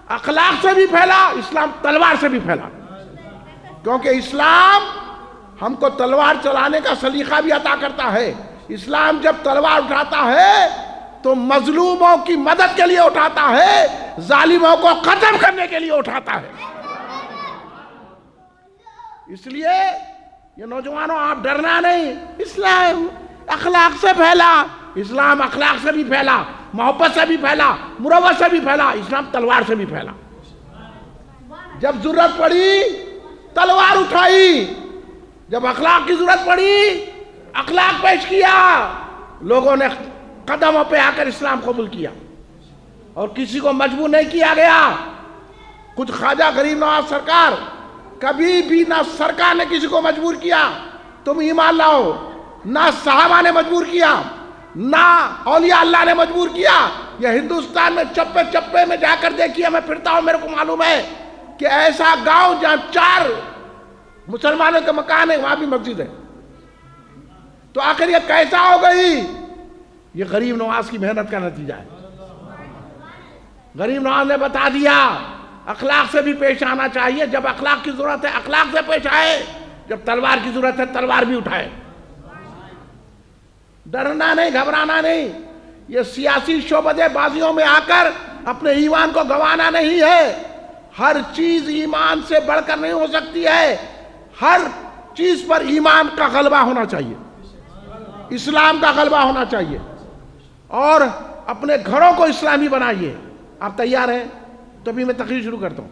اخلاق سے بھی پھیلا, اسلام تلوار سے بھی پھیلا, کیونکہ اسلام ہم کو تلوار چلانے کا سلیقہ بھی عطا کرتا ہے. اسلام جب تلوار اٹھاتا ہے تو مظلوموں کی مدد کے لیے اٹھاتا ہے, ظالموں کو ختم کرنے کے لیے اٹھاتا ہے. اس لیے یہ نوجوانوں آپ ڈرنا نہیں, اسلام اخلاق سے پھیلا, اسلام اخلاق سے بھی پھیلا, محبت سے بھی پھیلا, مروت سے بھی پھیلا, اسلام تلوار سے بھی پھیلا. جب ضرورت پڑی تلوار اٹھائی, جب اخلاق کی ضرورت پڑی اخلاق پیش کیا, لوگوں نے قدموں پہ آ کر اسلام قبول کیا, اور کسی کو مجبور نہیں کیا گیا. کچھ خواجہ غریب نواز سرکار کبھی بھی نہ سرکار نے کسی کو مجبور کیا تم ایمان لاؤ، نہ صحابہ نے مجبور کیا، نہ اولیاء اللہ نے مجبور کیا۔ یہ ہندوستان میں چپے چپے میں جا کر دیکھیے، میں پھرتا ہوں، میرے کو معلوم ہے کہ ایسا گاؤں جہاں 4 مسلمانوں کے مکان ہے وہاں بھی مسجد ہے۔ تو آخر یہ کیسا ہو گئی؟ یہ غریب نواز کی محنت کا نتیجہ ہے۔ غریب نواز نے بتا دیا اخلاق سے بھی پیش آنا چاہیے، جب اخلاق کی ضرورت ہے اخلاق سے پیش آئے، جب تلوار کی ضرورت ہے تلوار بھی اٹھائے۔ ڈرنا نہیں، گھبرانا نہیں۔ یہ سیاسی شعبدے بازیوں میں آ کر اپنے ایمان کو گنوانا نہیں ہے۔ ہر چیز ایمان سے بڑھ کر نہیں ہو سکتی ہے، ہر چیز پر ایمان کا غلبہ ہونا چاہیے، اسلام کا غلبہ ہونا چاہیے، اور اپنے گھروں کو اسلامی بنائیے۔ آپ تیار ہیں؟ تو بھی میں تقریر شروع کرتا ہوں۔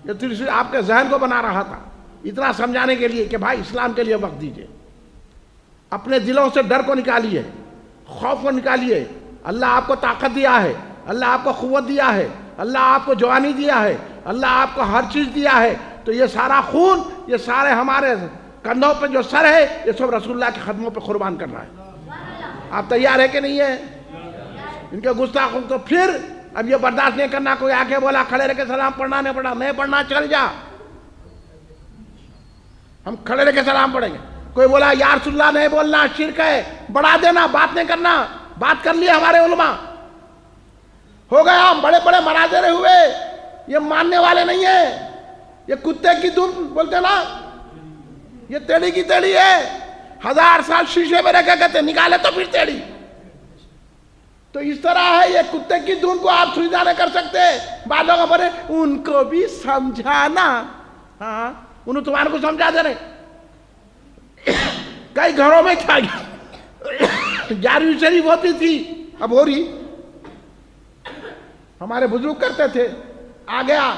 یہ تیسری آپ کے ذہن کو بنا رہا تھا اتنا سمجھانے کے لیے کہ بھائی اسلام کے لیے وقت دیجئے، اپنے دلوں سے ڈر کو نکالیے، خوف کو نکالیے۔ اللہ آپ کو طاقت دیا ہے، اللہ آپ کو قوت دیا ہے، اللہ آپ کو جوانی دیا ہے، اللہ آپ کو ہر چیز دیا ہے۔ تو یہ سارا خون، یہ سارے ہمارے کندھوں پہ جو سر ہے، یہ سب رسول اللہ کے قدموں پہ قربان کر رہا ہے۔ آپ تیار ہے کہ نہیں ہے؟ ان کے گستاخوں تو پھر اب یہ برداشت نہیں کرنا، کوئی آ کے بولا کھڑے رہ کے سلام پڑھنا نہیں پڑھنا چل جا، ہم کھڑے رہ کے سلام پڑھیں گے۔ کوئی بولا یا رسول اللہ نہیں بولنا شرک ہے، بڑھا دینا، بات نہیں کرنا، بات کر لیے ہمارے علماء، ہو گیا، ہم بڑے بڑے مناظرے ہوئے، یہ ماننے والے نہیں ہیں۔ یہ کتے کی دھن بولتے نا، یہ تیڑی کی تیڑی ہے، 1000 سال شیشے میں رکھے کہتے نکالے تو پھر تیڑی۔ تو اس طرح ہے، یہ کتے کی دھن کو آپ سویدھا نہیں کر سکتے۔ بعد لوگوں پر ان کو بھی سمجھانا، ہاں انہوں تمہارے کو سمجھا دے رہے۔ کئی گھروں میں کیا 11ویں شریف ہوتی تھی، اب ہو رہی، ہمارے بزرگ کرتے تھے۔ آ گیا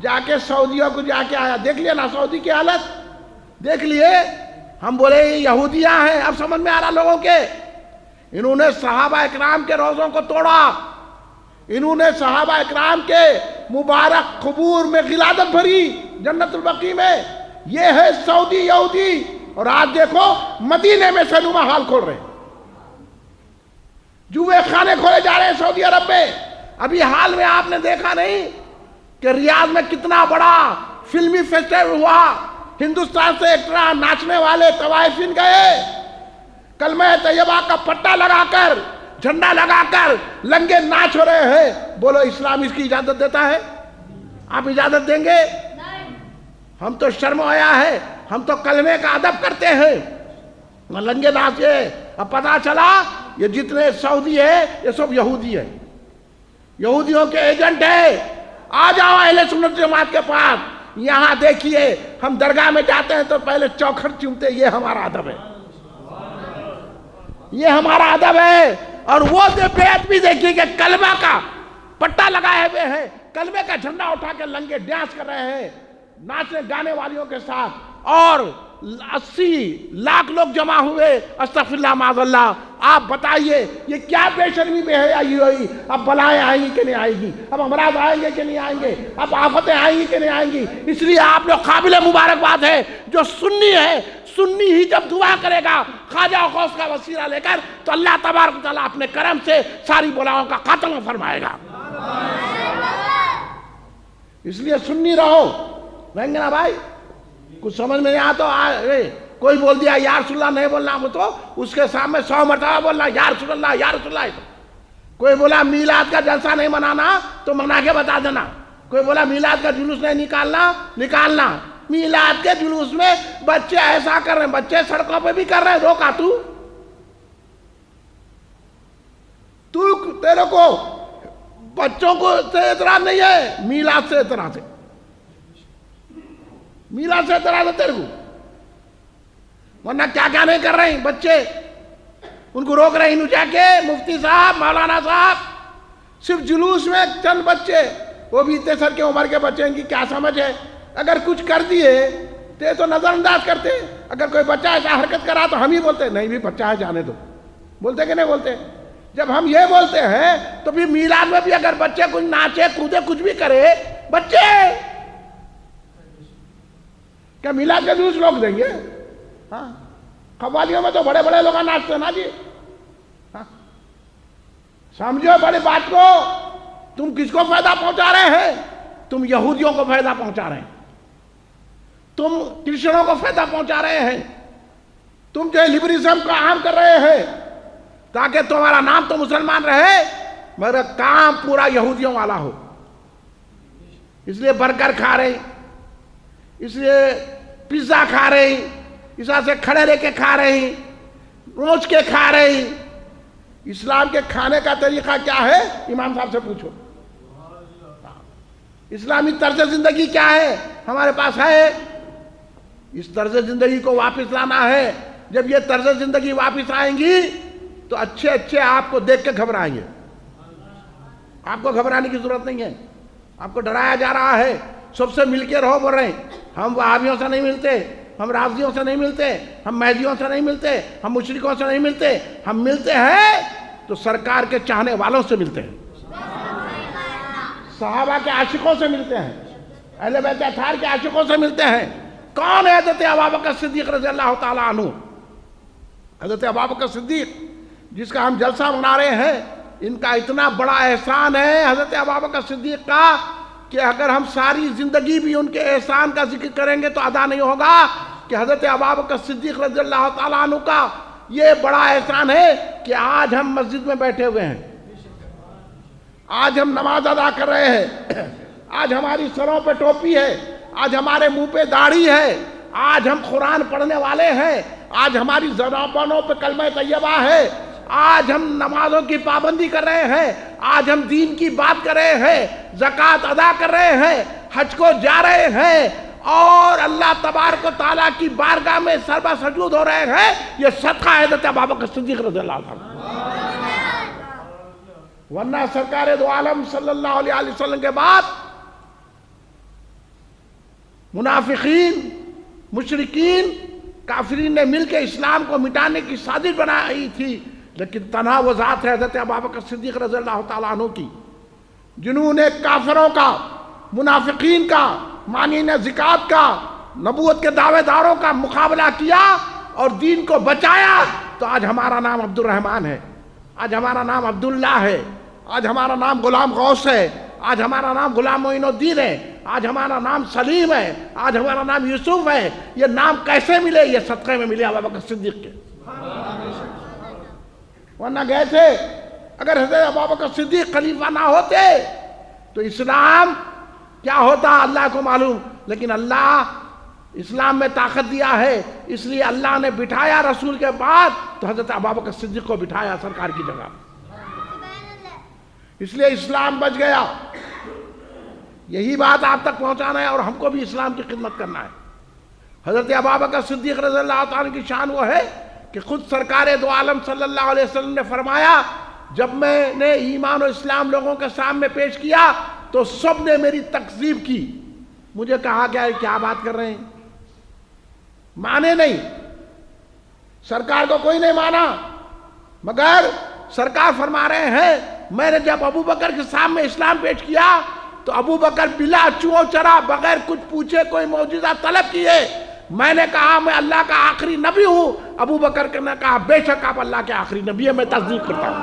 جا کے سعودیوں کو جا کے آیا، دیکھ لیا نا سعودی کی حالت، دیکھ لیے۔ ہم بولے یہ یہودیاں ہیں، اب سمجھ میں آ رہا لوگوں کے۔ انہوں نے صحابہ اکرام کے روزوں کو توڑا، انہوں نے صحابہ اکرام کے مبارک قبور میں غلادت بھری جنت البقیع میں۔ یہ ہے سعودی یہودی، اور آج دیکھو مدینے میں سینما ہال کھول رہے ہیں، جوئے خانے کھولے جا رہے ہیں سعودی عرب میں۔ ابھی حال میں آپ نے دیکھا نہیں کہ ریاض میں کتنا بڑا فلمی فیسٹیول ہوا، ہندوستان سے ایکٹر ناچنے والے طوائفین گئے، کلمہ طیبہ کا پٹا لگا کر، جھنڈا لگا کر لنگے ناچ ہو رہے ہیں۔ بولو اسلام اس کی اجازت دیتا ہے؟ آپ اجازت دیں گے؟ ہم تو شرم آیا ہے، ہم تو کلمے کا ادب کرتے ہیں، لنگے ناچے۔ اب پتا چلا یہ جتنے سعودی ہے یہ سب یہودی ہے، یہودیوں کے ایجنٹ ہے۔ آ جاؤ اہل سنت جماعت کے پاس، یہاں دیکھیے ہم درگاہ میں جاتے ہیں تو پہلے چوکھٹ چومتے، یہ ہمارا ادب ہے، یہ ہمارا ادب ہے۔ اور وہ بیعت بھی دیکھیے کہ کلمہ کا پٹا لگائے ہوئے ہیں، کلمے کا جھنڈا اٹھا کے لنگے ڈانس کر رہے ہیں ناچنے گانے والیوں کے ساتھ، اور 80 لاکھ لوگ جمع ہوئے۔ استغفر اللہ معاذ اللہ۔ آپ بتائیے یہ کیا بے شرمی بے حیائی ہوئی؟ اب بلائیں آئیں گی کہ نہیں آئیں گی؟ اب امراض آئیں گے کہ نہیں آئیں گے؟ اب آفتیں آئیں گی کہ نہیں آئیں گی؟ اس لیے آپ لوگ قابل مبارکباد ہے جو سنی ہے۔ سنی ہی جب دعا کرے گا خواجہ غوث کا وسیلہ لے کر، تو اللہ تبارک و تعالیٰ اپنے کرم سے ساری بلاؤں کا خاتمہ فرمائے گا۔ اس لیے سنی رہو، رہیں گے نا بھائی؟ کچھ سمجھ میں نہیں آتا کوئی بول دیا یا رسول اللہ نہیں بولنا، وہ تو اس کے سامنے 100 مرتبہ بولنا یا رسول اللہ یا رسول اللہ۔ کوئی بولا میلاد کا جلسہ نہیں منانا تو منا کے بتا دینا، کوئی بولا میلاد کا جلوس نہیں نکالنا۔ میلاد کے جلوس میں بچے ایسا کر رہے ہیں، بچے سڑکوں پہ بھی کر رہے ہیں، روکا تیرے کو بچوں کو سے اعتراض نہیں ہے، میلاد سے اعتراض ہے، میلاد سے اعتراض ہے تیرے کو، ورنہ کیا کیا نہیں کر رہے ہیں بچے، ان کو روک رہے ہیں۔ انہوں جا کے مفتی صاحب، مولانا صاحب، صرف جلوس میں چند بچے، وہ بھی اتنے سر کے عمر کے بچے، ان کی کیا سمجھ ہے؟ اگر کچھ کر دیے تو نظر انداز کرتے، اگر کوئی بچہ ایسا حرکت کرا تو ہم ہی بولتے نہیں بھی بچہ ہے جانے دو، بولتے کہ نہیں بولتے؟ جب ہم یہ بولتے ہیں تو پھر میلاد میں بھی اگر بچے کچھ ناچے کودے کچھ بھی کرے، بچے کیا میلاد کے جلوس لوگ دیں گے؟ ہاں قوالیوں میں تو بڑے بڑے لوگ ناچتے ہیں نا جی. ہاں سمجھو بڑی بات کو. تم کس کو فائدہ پہنچا رہے ہیں؟ تم یہودیوں کو فائدہ پہنچا رہے ہیں, تم کرسچنوں کو فائدہ پہنچا رہے ہیں, تم جو لبرلزم کا عام کر رہے ہیں تاکہ تمہارا نام تو مسلمان رہے مگر کام پورا یہودیوں والا ہو. اس لیے برگر کھا رہے, اس لیے پیزا کھا رہے, اس طرح سے کھڑے رہ کے کھا رہے, روز کے کھا رہے. اسلام کے کھانے کا طریقہ کیا ہے امام صاحب سے پوچھو. اسلامی طرز زندگی کیا ہے ہمارے پاس ہے. اس طرز زندگی کو واپس لانا ہے. جب یہ طرز زندگی واپس آئیں گی تو اچھے اچھے آپ کو دیکھ کے گھبرائیں گے. آپ کو گھبرانے کی ضرورت نہیں ہے. آپ کو ڈرایا جا رہا ہے سب سے مل کے رہو بول رہے ہیں. ہم وہابیوں سے نہیں ملتے, ہم رافضیوں سے نہیں ملتے, ہم مہدیوں سے نہیں ملتے, ہم مشرکوں سے نہیں ملتے. ہم ملتے ہیں تو سرکار کے چاہنے والوں سے ملتے ہیں, صحابہ کے عاشقوں سے ملتے ہیں, اہل بیت اطہار کے عاشقوں سے ملتے ہیں. کون ہے حضرت ابوبکر صدیق رضی اللہ تعالیٰ عنہ؟ حضرت ابوبکر صدیق جس کا ہم جلسہ منا رہے ہیں, ان کا اتنا بڑا احسان ہے حضرت ابوبکر صدیق کا کہ اگر ہم ساری زندگی بھی ان کے احسان کا ذکر کریں گے تو ادا نہیں ہوگا کہ حضرت ابوبکر صدیق رضی اللہ تعالیٰ عنہ کا یہ بڑا احسان ہے کہ آج ہم مسجد میں بیٹھے ہوئے ہیں, آج ہم نماز ادا کر رہے ہیں, آج ہماری سروں پہ ٹوپی ہے, آج ہمارے منہ پہ داڑھی ہے, آج ہم قرآن پڑھنے والے ہیں, آج ہماری زبانوں پہ کلمہ طیبہ ہے, آج ہم نمازوں کی پابندی کر رہے ہیں, آج ہم دین کی بات کر رہے ہیں, زکوٰۃ ادا کر رہے ہیں, حج کو جا رہے ہیں اور اللہ تبارک و تعالیٰ کی بارگاہ میں سربا سجود ہو رہے ہیں. یہ صدقہ ہے حضرت ابوبکر صدیق رضی اللہ عنہ. ورنہ سرکار دو عالم صلی اللہ علیہ وسلم کے بعد منافقین, مشرکین, کافرین نے مل کے اسلام کو مٹانے کی سازش بنائی تھی, لیکن تنہا وہ ذات ہے حضرت ابوبکر صدیق رضی اللہ تعالیٰ عنہ کی جنہوں نے کافروں کا, منافقین کا, مانعین زکوٰۃ کا, نبوت کے دعوے داروں کا مقابلہ کیا اور دین کو بچایا. تو آج ہمارا نام عبد الرحمن ہے, آج ہمارا نام عبداللہ ہے, آج ہمارا نام غلام غوث ہے, آج ہمارا نام غلام معین الدین ہے, آج ہمارا نام سلیم ہے, آج ہمارا نام یوسف ہے. یہ نام کیسے ملے؟ یہ صدقے میں ملے ابوبکر صدیق کے. ورنہ گئے تھے, اگر حضرت ابوبکر صدیق خلیفہ نہ ہوتے تو اسلام کیا ہوتا اللہ کو معلوم. لیکن اللہ اسلام میں طاقت دیا ہے, اس لیے اللہ نے بٹھایا رسول کے بعد تو حضرت ابوبکر صدیق کو بٹھایا سرکار کی جگہ, اس لیے اسلام بچ گیا. یہی بات آپ تک پہنچانا ہے اور ہم کو بھی اسلام کی خدمت کرنا ہے. حضرت ابوبکر صدیق رضی اللہ تعالیٰ کی شان وہ ہے کہ خود سرکار دو عالم صلی اللہ علیہ وسلم نے فرمایا, جب میں نے ایمان و اسلام لوگوں کے سامنے پیش کیا تو سب نے میری تکذیب کی. مجھے کہا کیا بات کر رہے ہیں, مانے نہیں, سرکار کو کوئی نہیں مانا, مگر سرکار فرما رہے ہیں میں نے جب ابوبکر کے سامنے اسلام پیش کیا تو ابوبکر بلا چو چرا بغیر کچھ پوچھے کوئی معجزہ طلب کیے. میں نے کہا میں اللہ کا آخری نبی ہوں. ابوبکر نے کہا بے شک آپ اللہ کے آخری نبی ہیں, میں تصدیق کرتا ہوں.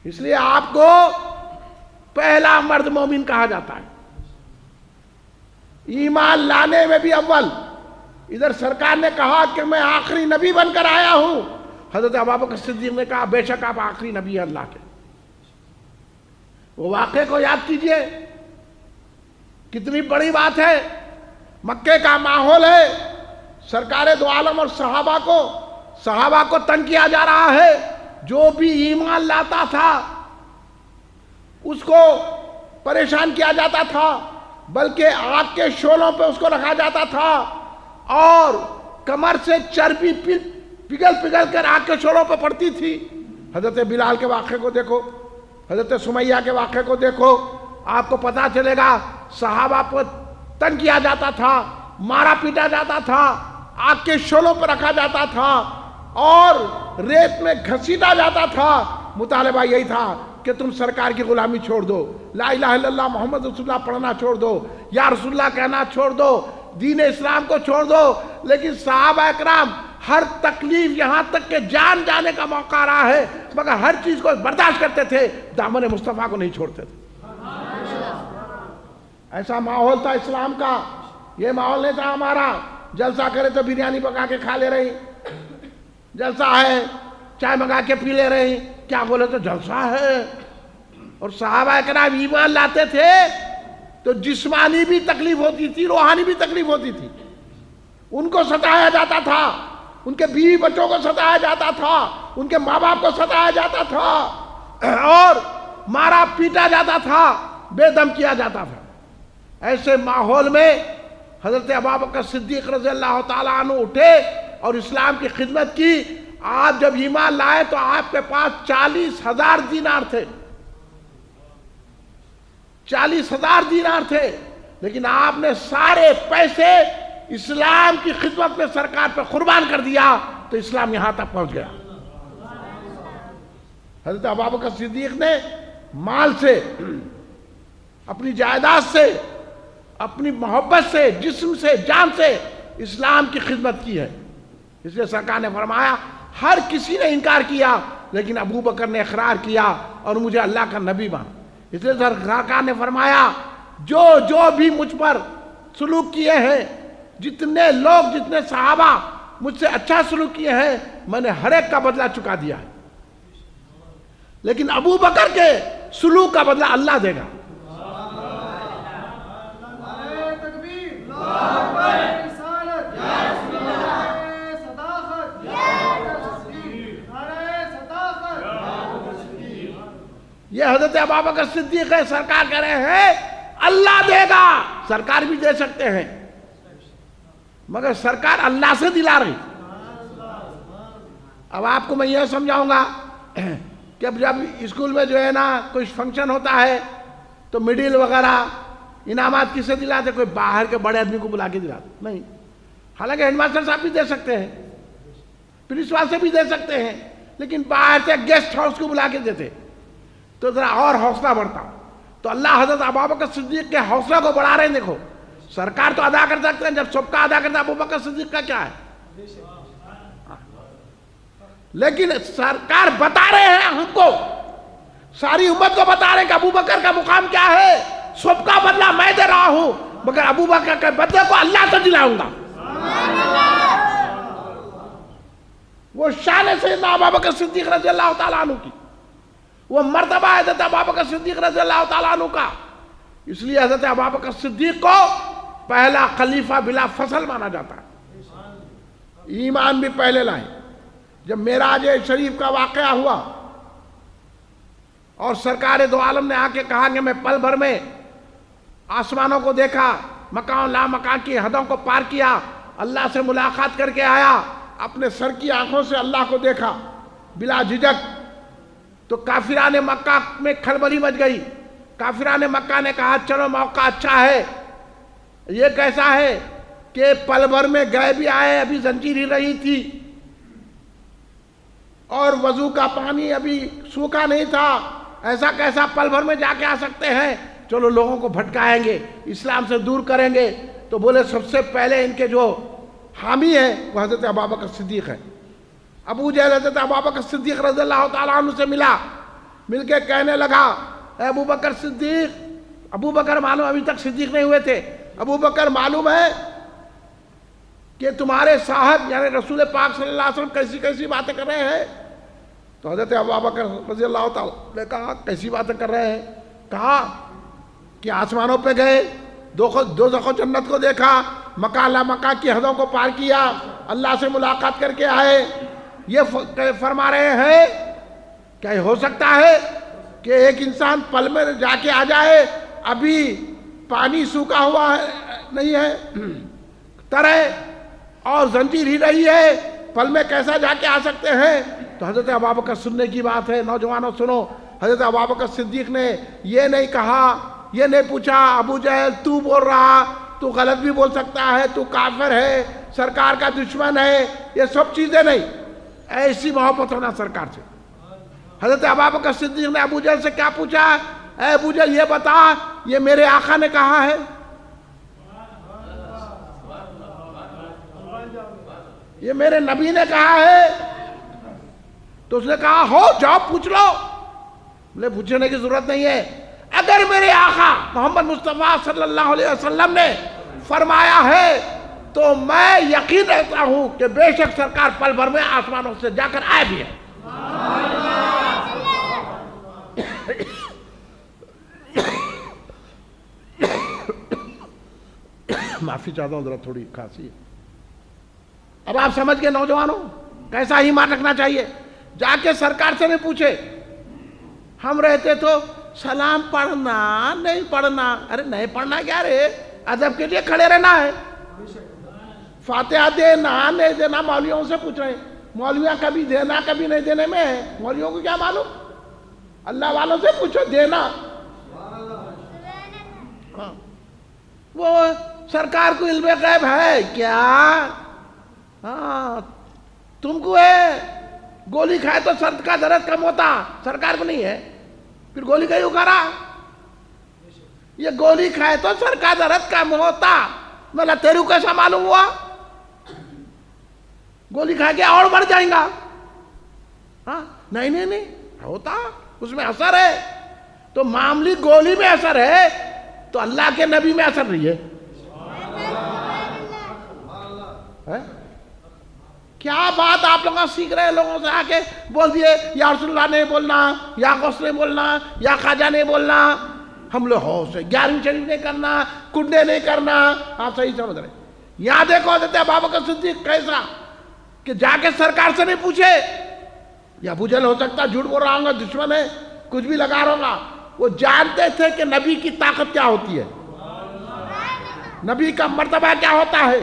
اس لیے آپ کو پہلا مرد مومن کہا جاتا ہے, ایمان لانے میں بھی اول. ادھر سرکار نے کہا کہ میں آخری نبی بن کر آیا ہوں, حضرت ابوبکر صدیق نے کہا بے شک آپ آخری نبی ہیں اللہ کے. وہ واقعے کو یاد کیجئے, کتنی بڑی بات ہے. مکے کا ماحول ہے, سرکار دو عالم اور صحابہ کو تنگ کیا جا رہا ہے. جو بھی ایمان لاتا تھا اس کو پریشان کیا جاتا تھا, بلکہ آگ کے شعلوں پہ اس کو رکھا جاتا تھا اور کمر سے چربی پگھل کر آگ کے شعلوں پہ پڑتی تھی. حضرت بلال کے واقعے کو دیکھو, حضرت سمیہ کے واقعے کو دیکھو, آپ کو پتا چلے گا. صحابہ کو تنگ کیا جاتا تھا, مارا پیٹا جاتا تھا, آگ کے شعلوں پر رکھا جاتا تھا اور ریت میں گھسیٹا جاتا تھا. مطالبہ یہی تھا کہ تم سرکار کی غلامی چھوڑ دو، لا الہ الا اللہ محمد رسول اللہ پڑھنا چھوڑ دو، یا رسول اللہ کہنا چھوڑ دو، دین اسلام کو چھوڑ دو. لیکن صحابہ اکرام ہر تکلیف، یہاں تک کہ جان جانے کا موقع آ رہا ہے، مگر ہر چیز کو برداشت کرتے تھے، دامن مصطفیٰ کو نہیں چھوڑتے تھے. ایسا ماحول تھا اسلام کا. یہ ماحول نہیں تھا ہمارا جلسہ کرے تو بریانی پکا کے کھا لے رہی، جلسہ ہے چائے منگا کے پی لے رہی، کیا بولے تو جلسہ ہے. اور صحابہ اکرام ایمان لاتے تھے تو جسمانی بھی تکلیف ہوتی تھی، روحانی بھی تکلیف ہوتی تھی. ان کو ستایا جاتا تھا، ان کے بیوی بچوں کو ستایا جاتا تھا، ان کے ماں باپ کو ستایا جاتا تھا، اور مارا پیٹا جاتا تھا، بے دم کیا جاتا تھا. ایسے ماحول میں حضرت ابوبکر صدیق رضی اللہ تعالیٰ عنہ اٹھے اور اسلام کی خدمت کی. آپ جب ایمان لائے تو آپ کے پاس 40,000 دینار تھے، 40,000 دینار تھے، لیکن آپ نے سارے پیسے اسلام کی خدمت میں سرکار پہ قربان کر دیا تو اسلام یہاں تک پہنچ گیا. حضرت ابوبکر صدیق نے مال سے، اپنی جائیداد سے، اپنی محبت سے، جسم سے، جان سے اسلام کی خدمت کی ہے. اس لیے سرکار نے فرمایا ہر کسی نے انکار کیا لیکن ابوبکر نے اقرار کیا اور مجھے اللہ کا نبی مانا. اس لیے سرکار نے فرمایا جو بھی مجھ پر سلوک کیے ہیں، جتنے لوگ، جتنے صحابہ مجھ سے اچھا سلوک کیے ہیں، میں نے ہر ایک کا بدلہ چکا دیا ہے، لیکن ابوبکر کے سلوک کا بدلہ اللہ دے گا. یہ حضرت ابوبکر صدیق ہے. سرکار کہہ رہے ہیں اللہ دے گا. سرکار بھی دے سکتے ہیں مگر سرکار اللہ سے دلا رہی. اب آپ کو میں یہ سمجھاؤں گا کہ جب اسکول میں جو ہے نا کوئی فنکشن ہوتا ہے تو میڈل وغیرہ انعامات کسے دلاتے؟ کوئی باہر کے بڑے آدمی کو بلا کے دلاتے نہیں. حالانکہ ہیڈ ماسٹر صاحب بھی دے سکتے ہیں، پرنسپل سے بھی دے سکتے ہیں، لیکن باہر سے گیسٹ ہاؤس کو بلا کے دیتے تو ذرا اور حوصلہ بڑھتا. تو اللہ حضرت ابوبکر صدیق کے حوصلہ کو بڑھا رہے ہیں. دیکھو سرکار تو ادا کر سکتے ہیں، جب سب کا ادا کرتا ابوبکر صدیق کا کیا ہے؟ لیکن سرکار بتا رہے ہیں ہم کو، ساری امت کو بتا رہے ہیں کہ ابوبکر کا مقام کیا ہے. سب کا بدلہ میں دے رہا ہوں مگر ابوبکر کے بدلے کو اللہ سے دلاؤں گا. وہ شان سیدنا ابوبکر صدیق رضی اللہ تعالیٰ عنہ کی، وہ مرتبہ حضرت ابوبکر صدیق رضی اللہ تعالیٰ عنہ کا. اس لیے حضرت ابوبکر صدیق کو پہلا خلیفہ بلا فصل مانا جاتا ہے. ایمان بھی پہلے لائے. جب معراج شریف کا واقعہ ہوا اور سرکار دو عالم نے آ کے کہا کہ میں پل بھر میں آسمانوں کو دیکھا، مکان لا مکان کی حدوں کو پار کیا، اللہ سے ملاقات کر کے آیا، اپنے سر کی آنکھوں سے اللہ کو دیکھا بلا جھجک، تو کافران مکہ میں کھلبلی مچ گئی. کافران مکہ نے کہا چلو موقع اچھا ہے. یہ کیسا ہے کہ پل بھر میں گئے بھی آئے، ابھی زنجیر ہی رہی تھی اور وضو کا پانی ابھی سوکھا نہیں تھا، ایسا کیسا پل بھر میں جا کے آ سکتے ہیں؟ چلو لوگوں کو بھٹکائیں گے، اسلام سے دور کریں گے. تو بولے سب سے پہلے ان کے جو حامی ہیں وہ حضرت ابوبکر صدیق ہے. ابو جہل حضرت ابوبکر صدیق رضی اللہ تعالیٰ عنہ سے ملا، مل کے کہنے لگا اے ابوبکر صدیق، ابوبکر معلوم ابھی تک صدیق نہیں ہوئے تھے، ابوبکر معلوم ہے کہ تمہارے صاحب یعنی رسول پاک صلی اللہ علیہ وسلم کیسی کیسی باتیں کر رہے ہیں. تو حضرت ابوبکر رضی اللہ تعالیٰ نے کہا کیسی باتیں کر رہے ہیں؟ کہا کہ آسمانوں پہ گئے، دوزخ و جنت کو دیکھا، مکان لا مکان کی حدوں کو پار کیا، اللہ سے ملاقات کر کے آئے. یہ فرما رہے ہیں کہ ہو سکتا ہے کہ ایک انسان پل میں جا کے آ جائے، ابھی پانی سوکھا ہوا نہیں ہے، ترے اور زنجیر ہی رہی ہے، پل میں کیسا جا کے آ سکتے ہیں؟ تو حضرت ابوبکر سننے کی بات ہے. نوجوانوں سنو، حضرت ابوبکر صدیق نے یہ نہیں کہا، یہ نہیں پوچھا ابو جہل تو بول رہا، تو غلط بھی بول سکتا ہے، تو کافر ہے، سرکار کا دشمن ہے، یہ سب چیزیں نہیں. ایسی محبت ہونا سرکار سے. حضرت ابوبکر صدیق نے ابو جہل سے کیا پوچھا؟ اے ابو جہل یہ بتا، یہ میرے آقا نے کہا ہے؟ یہ میرے نبی نے کہا ہے؟ تو اس نے کہا ہو جاؤ پوچھ لو۔ بولے پوچھنے کی ضرورت نہیں ہے، اگر میرے آقا محمد مصطفیٰ صلی اللہ علیہ وسلم نے فرمایا ہے تو میں یقین رکھتا ہوں کہ بے شک سرکار پل بھر میں آسمانوں سے جا کر آئے بھی ہیں۔ معافی چاہتا ہوں، ذرا تھوڑی کھانسی ہے۔ اب آپ سمجھ گئے نوجوانوں کیسا ایمان رکھنا چاہیے؟ جا کے سرکار سے نہیں پوچھے۔ ہم رہتے تو سلام پڑھنا نہیں پڑھنا، ارے نہیں پڑھنا کیا رے، ادب کے لیے کھڑے رہنا ہے۔ فاتحہ دینا نہیں دینا مولویوں سے پوچھ رہے ہیں، مولویاں کبھی دینا کبھی نہیں دینے میں ہے، مولویوں کو کیا معلوم؟ اللہ والوں سے پوچھو دینا۔ وہ سرکار کو علم غیب ہے کیا؟ ہاں تم کو ہے، گولی کھائے تو سر کا درد کم ہوتا، سرکار کو نہیں ہے، پھر گولی کہیں اکھارا؟ یہ گولی کھائے تو سر کا درد کم ہوتا، مطلب تیرے کو کیسا معلوم ہوا؟ گولی کھا کے اور بڑھ جائیں گا؟ ہاں نہیں نہیں نہیں ہوتا، اس میں اثر ہے۔ تو معاملی گولی میں اثر ہے تو اللہ کے نبی میں اثر نہیں ہے۔ کیا بات آپ لوگوں سیکھ رہے ہیں؟ لوگوں سے آ کے بول دیے یا رسول اللہ نہیں بولنا، یا غوث نہیں بولنا، یا خواجہ نہیں بولنا، ہم لوگ ہو سے 11ویں شریف نہیں کرنا، کنڈے نہیں کرنا۔ آپ صحیح سمجھ رہے؟ یہاں دیکھو حضرت ابوبکر صدیق کیسا کہ جا کے سرکار سے نہیں پوچھے۔ یا ابو جہل ہو سکتا جھوٹ بول رہا ہوں گا، دشمن ہے، کچھ بھی لگا رہا ہوگا، وہ جانتے تھے کہ نبی کی طاقت کیا ہوتی ہے، نبی کا مرتبہ کیا ہوتا ہے،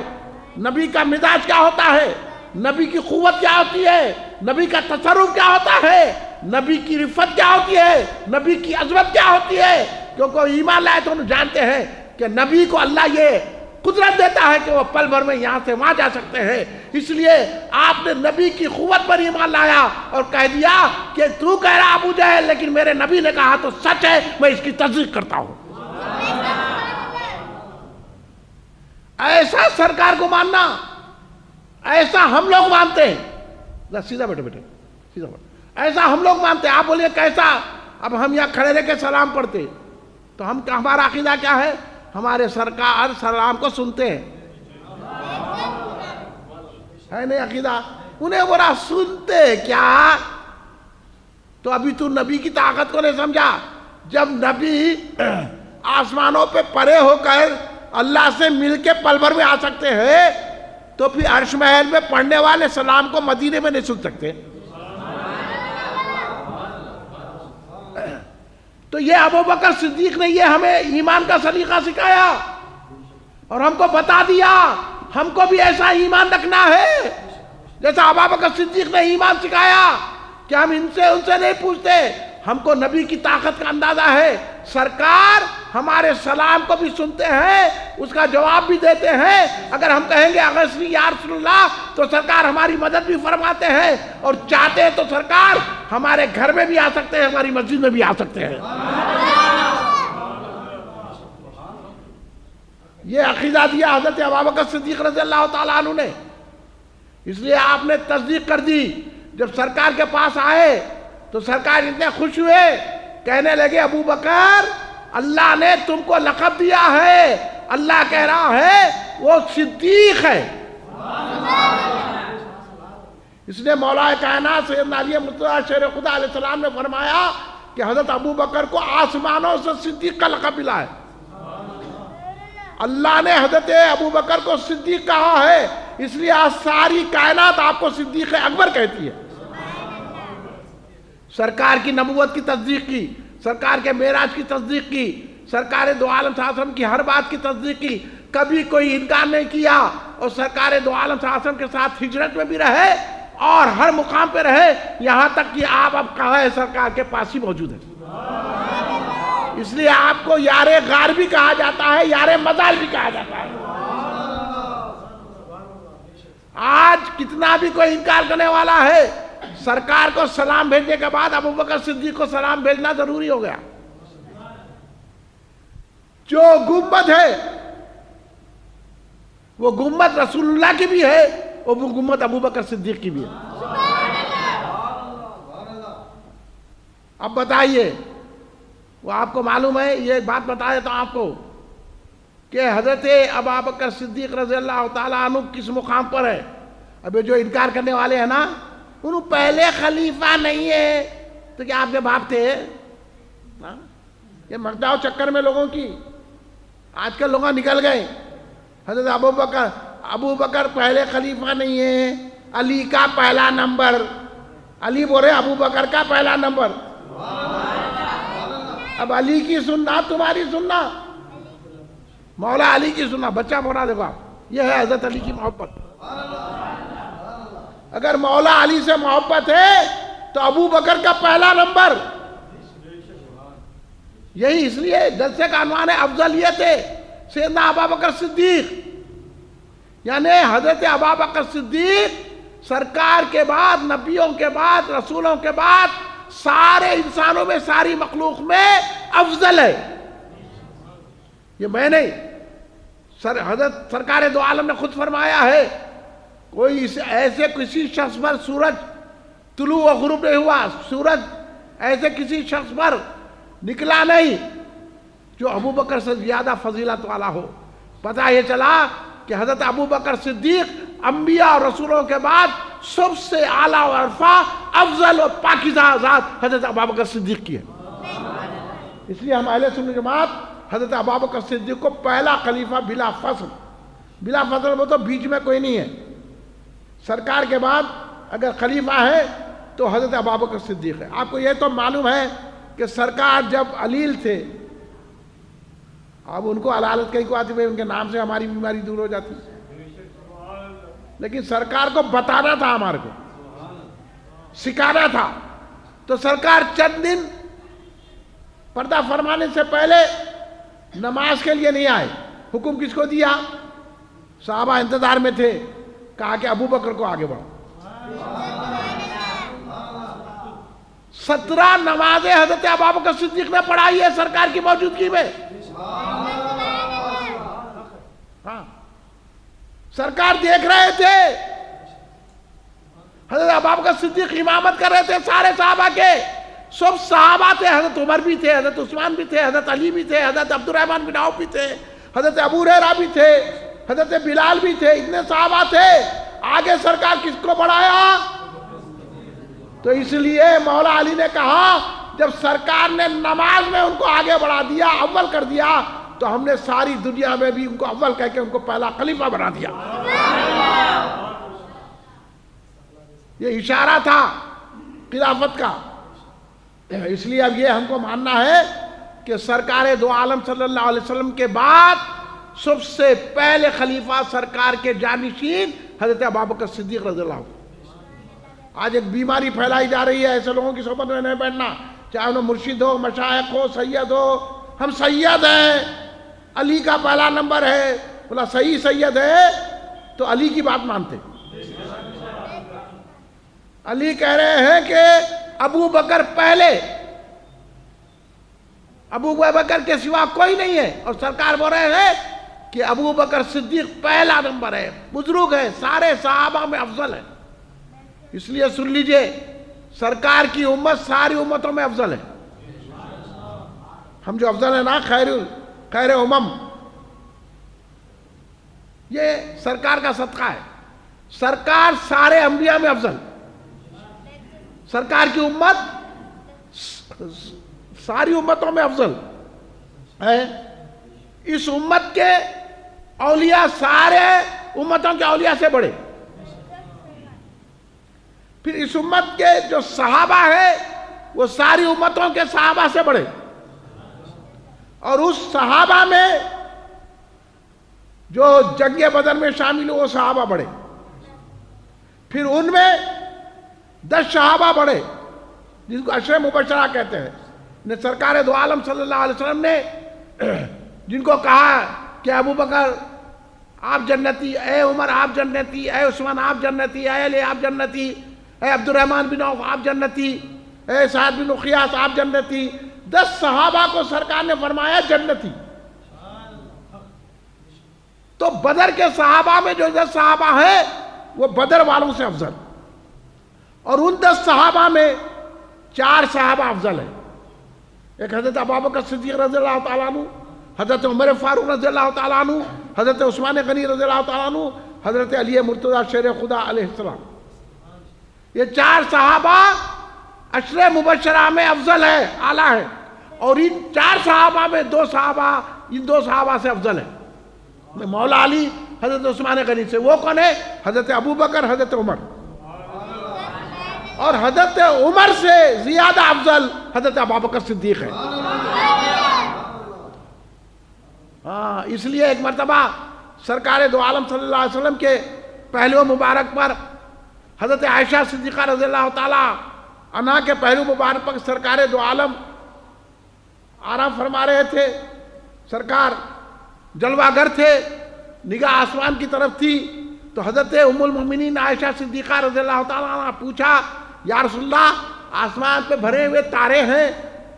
نبی کا مزاج کیا ہوتا ہے، نبی کی قوت کیا ہوتی ہے، نبی کا تصرف کیا ہوتا ہے، نبی کی رفت کیا ہوتی ہے، نبی کی عظمت کیا ہوتی ہے۔ کیونکہ ایمان لائے تو انہوں جانتے ہیں کہ نبی کو اللہ یہ قدرت دیتا ہے کہ وہ پل بھر میں یہاں سے وہاں جا سکتے ہیں۔ اس لیے آپ نے نبی کی قوت پر ایمان لایا اور کہہ دیا کہ تو کہہ رہا ابو جہل، لیکن میرے نبی نے کہا تو سچ ہے، میں اس کی تصدیق کرتا ہوں۔ ایسا سرکار کو ماننا، ایسا ہم لوگ مانتے ہیں۔ سیدھا بیٹھے بیٹھے سیدھا بیٹھے، ایسا ہم لوگ مانتے ہیں۔ آپ بولیے کیسا؟ اب ہم یہاں کھڑے رہ کے سلام پڑھتے تو ہمارا عقیدہ کیا ہے؟ ہمارے سرکار سلام کو سنتے ہیں، ہے نہیں عقیدہ؟ انہیں بولا سنتے کیا؟ تو ابھی تو نبی کی طاقت کو نہیں سمجھا۔ جب نبی آسمانوں پہ پرے ہو کر اللہ سے مل کے پل بھر میں آ سکتے ہیں تو پھر عرش محل میں پڑھنے والے سلام کو مدینے میں نہیں سن سکتے؟ تو یہ ابوبکر صدیق نے یہ ہمیں ایمان کا سلیقہ سکھایا اور ہم کو بتا دیا ہم کو بھی ایسا ایمان رکھنا ہے جیسا ابوبکر صدیق نے ایمان سکھایا کہ ہم ان سے نہیں پوچھتے، ہم کو نبی کی طاقت کا اندازہ ہے، سرکار ہمارے سلام کو بھی سنتے ہیں، اس کا جواب بھی دیتے ہیں۔ اگر ہم کہیں گے اغثنی یا رسول اللہ تو سرکار ہماری مدد بھی فرماتے ہیں، اور چاہتے ہیں تو سرکار ہمارے گھر میں بھی آ سکتے ہیں، ہماری مسجد میں بھی آ سکتے ہیں۔ یہ عقیدہ دیا حضرت ابوبکر صدیق رضی اللہ تعالیٰ عنہ نے، اس لیے آپ نے تصدیق کر دی۔ جب سرکار کے پاس آئے تو سرکار اتنے خوش ہوئے، کہنے لگے ابوبکر اللہ نے تم کو لقب دیا ہے، اللہ کہہ رہا ہے وہ صدیق ہے۔ اس نے مولا کائنات سیدنا علی مصطفیٰ شیر خدا علیہ السلام نے فرمایا کہ حضرت ابوبکر کو آسمانوں سے صدیق کا لقب ملا ہے۔ اللہ نے حضرت ابوبکر کو صدیق کہا ہے، اس لیے آج ساری کائنات آپ کو صدیق اکبر کہتی ہے۔ سرکار کی نبوت کی تصدیق کی، سرکار کے معراج کی تصدیق کی، سرکار دو عالم صلی اللہ علیہ وسلم کی ہر بات کی تصدیق کی، کبھی کوئی انکار نہیں کیا، اور سرکار دو عالم صلی اللہ علیہ وسلم کے ساتھ ہجرت میں بھی رہے اور ہر مقام پہ رہے، یہاں تک کہ آپ اب کہا ہے سرکار کے پاس ہی موجود ہے۔ اس لیے آپ کو یار غار بھی کہا جاتا ہے، یار مزار بھی کہا جاتا ہے۔ آج کتنا بھی کوئی انکار کرنے والا ہے سرکار کو سلام بھیجنے کے بعد ابو بکر صدیق کو سلام بھیجنا ضروری ہو گیا. جو گنبد ہے وہ گنبد رسول اللہ کی بھی ہے اور وہ گنبد ابو بکر صدیق کی بھی ہے. اب بتائیے، وہ آپ کو معلوم ہے، یہ بات بتا دیتا ہوں آپ کو کہ حضرت ابو بکر صدیق رضی اللہ تعالیٰ عنہ کس مقام پر ہے. اب جو انکار کرنے والے ہیں نا، انہوں پہلے خلیفہ نہیں ہے تو کیا آپ کے باپ تھے؟ یہ مقداؤ چکر میں لوگوں کی آج کل لوگ نکل گئے. حضرت ابو بکر پہلے خلیفہ نہیں ہے، علی کا پہلا نمبر. علی بول رہے ابو بکر کا پہلا نمبر. اب علی کی سننا تمہاری سننا، مولا علی کی سننا. بچہ بولا دیکھو آپ، یہ ہے حضرت علی کی محبت. اگر مولا علی سے محبت ہے تو ابو بکر کا پہلا نمبر. یہی اس لیے جلسے کا عنوان ہے افضلیت سیدنا ابو بکر صدیق، یعنی حضرت ابو بکر صدیق سرکار کے بعد، نبیوں کے بعد، رسولوں کے بعد سارے انسانوں میں، ساری مخلوق میں افضل ہے. یہ میں نہیں، حضرت سرکار دو عالم نے خود فرمایا ہے، کوئی ایسے کسی شخص پر سورج طلوع و غروب نہیں ہوا، سورج ایسے کسی شخص پر نکلا نہیں جو ابو بکر سے زیادہ فضیلت والا ہو. پتہ یہ چلا کہ حضرت ابو بکر صدیق انبیاء اور رسولوں کے بعد سب سے اعلیٰ و ارفع، افضل و پاکیزہ ذات حضرت ابو بکر صدیق کی ہے. اس لیے ہم اہل سنت جماعت حضرت ابو بکر صدیق کو پہلا خلیفہ بلا فصل وہ تو بیچ میں کوئی نہیں ہے. سرکار کے بعد اگر خلیفہ ہے تو حضرت ابو بکر صدیق ہے. آپ کو یہ تو معلوم ہے کہ سرکار جب علیل تھے، اب ان کو علالت کہیں کو آتی ہے، ان کے نام سے ہماری بیماری دور ہو جاتی، لیکن سرکار کو بتانا تھا، ہمارے کو سکھانا تھا. تو سرکار چند دن پردہ فرمانے سے پہلے نماز کے لیے نہیں آئے. حکم کس کو دیا؟ صحابہ انتظار میں تھے، کہا کہ ابو بکر کو آگے بڑھو. 17 نمازیں حضرت ابو بکر صدیق نے پڑھائی ہے سرکار کی موجودگی میں. ہاں، سرکار دیکھ رہے تھے، حضرت ابو بکر صدیق امامت کر رہے تھے سارے صحابہ کے. سب صحابہ تھے، حضرت عمر بھی تھے، حضرت عثمان بھی تھے، حضرت علی بھی تھے، حضرت عبد الرحمن بن عوف بھی تھے، حضرت ابو ہریرہ بھی تھے، حضرت بلال بھی تھے. اتنے صحابہ تھے، آگے سرکار کس کو بڑھایا؟ تو اس لیے مولا علی نے کہا جب سرکار نے نماز میں ان کو آگے بڑھا دیا، اول کر دیا، تو ہم نے ساری دنیا میں بھی ان کو اول کہہ کے ان کو پہلا خلیفہ بنا دیا. یہ اشارہ تھا خلافت کا. اس لیے اب یہ ہم کو ماننا ہے کہ سرکار دو عالم صلی اللہ علیہ وسلم کے بعد سب سے پہلے خلیفہ سرکار کے جانشین حضرت ابو بکر صدیق رضی اللہ عنہ. آج ایک بیماری پھیلائی جا رہی ہے، ایسے لوگوں کی صحبت میں نہیں بیٹھنا، چاہے انہیں مرشد ہو، مشائخ ہو، سید ہو. ہم سید ہیں، علی کا پہلا نمبر ہے. بولا صحیح سید ہے تو علی کی بات مانتے. علی کہہ رہے ہیں کہ ابو بکر پہلے، ابو بکر کے سوا کوئی نہیں ہے، اور سرکار بول رہے ہیں کہ ابو بکر صدیق پہلا نمبر ہے، بزرگ ہے، سارے صحابہ میں افضل ہے. اس لیے سن لیجئے، سرکار کی امت ساری امتوں میں افضل ہے. ہم جو افضل ہیں نا، خیر امم، یہ سرکار کا صدقہ ہے. سرکار سارے انبیاء میں افضل، سرکار کی امت ساری امتوں میں افضل ہے. اس امت کے اولیاء سارے امتوں کے اولیاء سے بڑے. پھر اس امت کے جو صحابہ ہیں وہ ساری امتوں کے صحابہ سے بڑے، اور اس صحابہ میں جو جنگ بدر میں شامل ہوئے وہ صحابہ بڑے. پھر ان میں 10 صحابہ بڑے جن کو عشرہ مبشرہ کہتے ہیں. سرکار دو عالم صلی اللہ علیہ وسلم نے جن کو کہا کہ ابو بکر آپ جنتی، اے عمر آپ جنتی، اے عثمان آپ جنتی، اے علی آپ جنتی. اے عبد الرحمن بن عوف آپ جنتی، اے سعد بن خیاس آپ جنتی. 10 صحابہ کو سرکار نے فرمایا جنتی. تو بدر کے صحابہ میں جو 10 صحابہ ہیں وہ بدر والوں سے افضل، اور ان 10 صحابہ میں 4 صحابہ افضل ہیں. ایک حضرت ابوبکر صدیق رضی اللہ تعالیٰ عنہ، حضرت عمر فاروق رضی اللہ تعالیٰ عنہ، حضرت عثمان غنی رضی اللہ تعالیٰ عنہ، حضرت علی مرتضیٰ شیر خدا علیہ السلام. یہ 4 صحابہ عشرہ مبشرہ میں افضل ہے، اعلیٰ ہے. اور ان 4 صحابہ میں 2 صحابہ ان 2 صحابہ سے افضل ہیں، مولا علی حضرت عثمان غنی سے. وہ کون ہے؟ حضرت ابوبکر، حضرت عمر. اور حضرت عمر سے زیادہ افضل حضرت ابوبکر صدیق ہے. ہاں، اس لیے ایک مرتبہ سرکار دو عالم صلی اللہ علیہ وسلم کے پہلو مبارک پر حضرت عائشہ صدیقہ رضی اللہ تعالی عنہا کے پہلو مبارک پر سرکار دو عالم آرام فرما رہے تھے. سرکار جلوہ گر تھے، نگاہ آسمان کی طرف تھی. تو حضرت ام المؤمنین عائشہ صدیقہ رضی اللہ تعالیٰ عنہ پوچھا، یا رسول اللہ، آسمان پہ بھرے ہوئے تارے ہیں،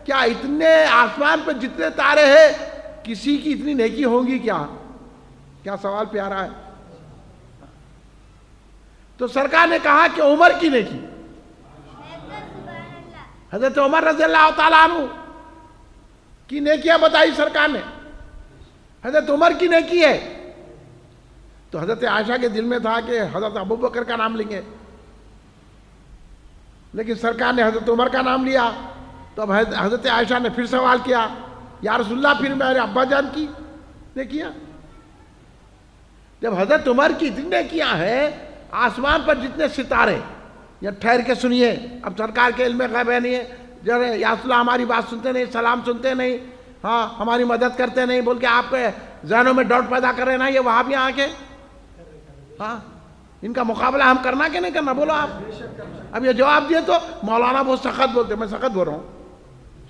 کیا اتنے آسمان پہ جتنے تارے ہیں کسی کی اتنی نیکی ہوں گی کیا؟ کیا سوال پیارا ہے. تو سرکار نے کہا کہ عمر کی نیکی. حضرت عمر رضی اللہ تعالیٰ عنہ کی نیکیاں بتائی سرکار نے. حضرت عمر کی نیکی ہے. تو حضرت عائشہ کے دل میں تھا کہ حضرت ابوبکر کا نام لیں گے، لیکن سرکار نے حضرت عمر کا نام لیا. تو اب حضرت عائشہ نے پھر سوال کیا، یا رسول اللہ، پھر میرے ابا جان کی نیکیاں؟ جب حضرت عمر کی اتنی نیکیاں ہیں، آسمان پر جتنے ستارے، یا ٹھہر کے سنیے، اب سرکار کے علم غیب ہے نہیں ہے، جو یا رسول اللہ ہماری بات سنتے نہیں، سلام سنتے نہیں، ہاں ہماری مدد کرتے نہیں بول کے آپ کے ذہنوں میں ڈاؤٹ پیدا کر رہے نا، یہ وہاں بھی آ کے ہاں ان کا مقابلہ ہم کرنا کہ نہیں کرنا؟ بولو آپ. اب یہ جواب دیے تو مولانا بہت سخت بولتے، میں سخت بول رہا ہوں،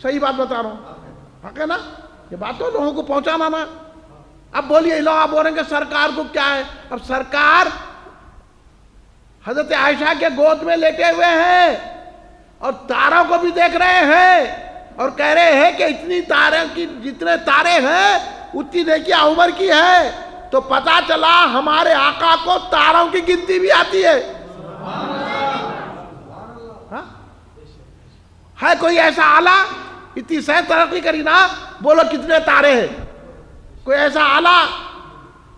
صحیح بات بتا رہا ہوں، حق ہے نا؟ یہ بات تو لوگوں کو پہنچانا نا. اب بولیے لوگ آپ بول رہے ہیں کہ سرکار کو کیا ہے؟ اب سرکار حضرت عائشہ کے گود میں لیٹے ہوئے ہیں اور تاروں کو بھی دیکھ رہے ہیں اور کہہ رہے ہیں کہ اتنی تارے کی، جتنے تارے ہیں اتنی نیکیاں عمر کی ہے. تو پتا چلا ہمارے آقا کو تاروں کی گنتی بھی آتی ہے. ہے کوئی ایسا آلہ؟ اتنی صحت ترقی کری نا، بولو کتنے تارے ہیں؟ کوئی ایسا آلہ،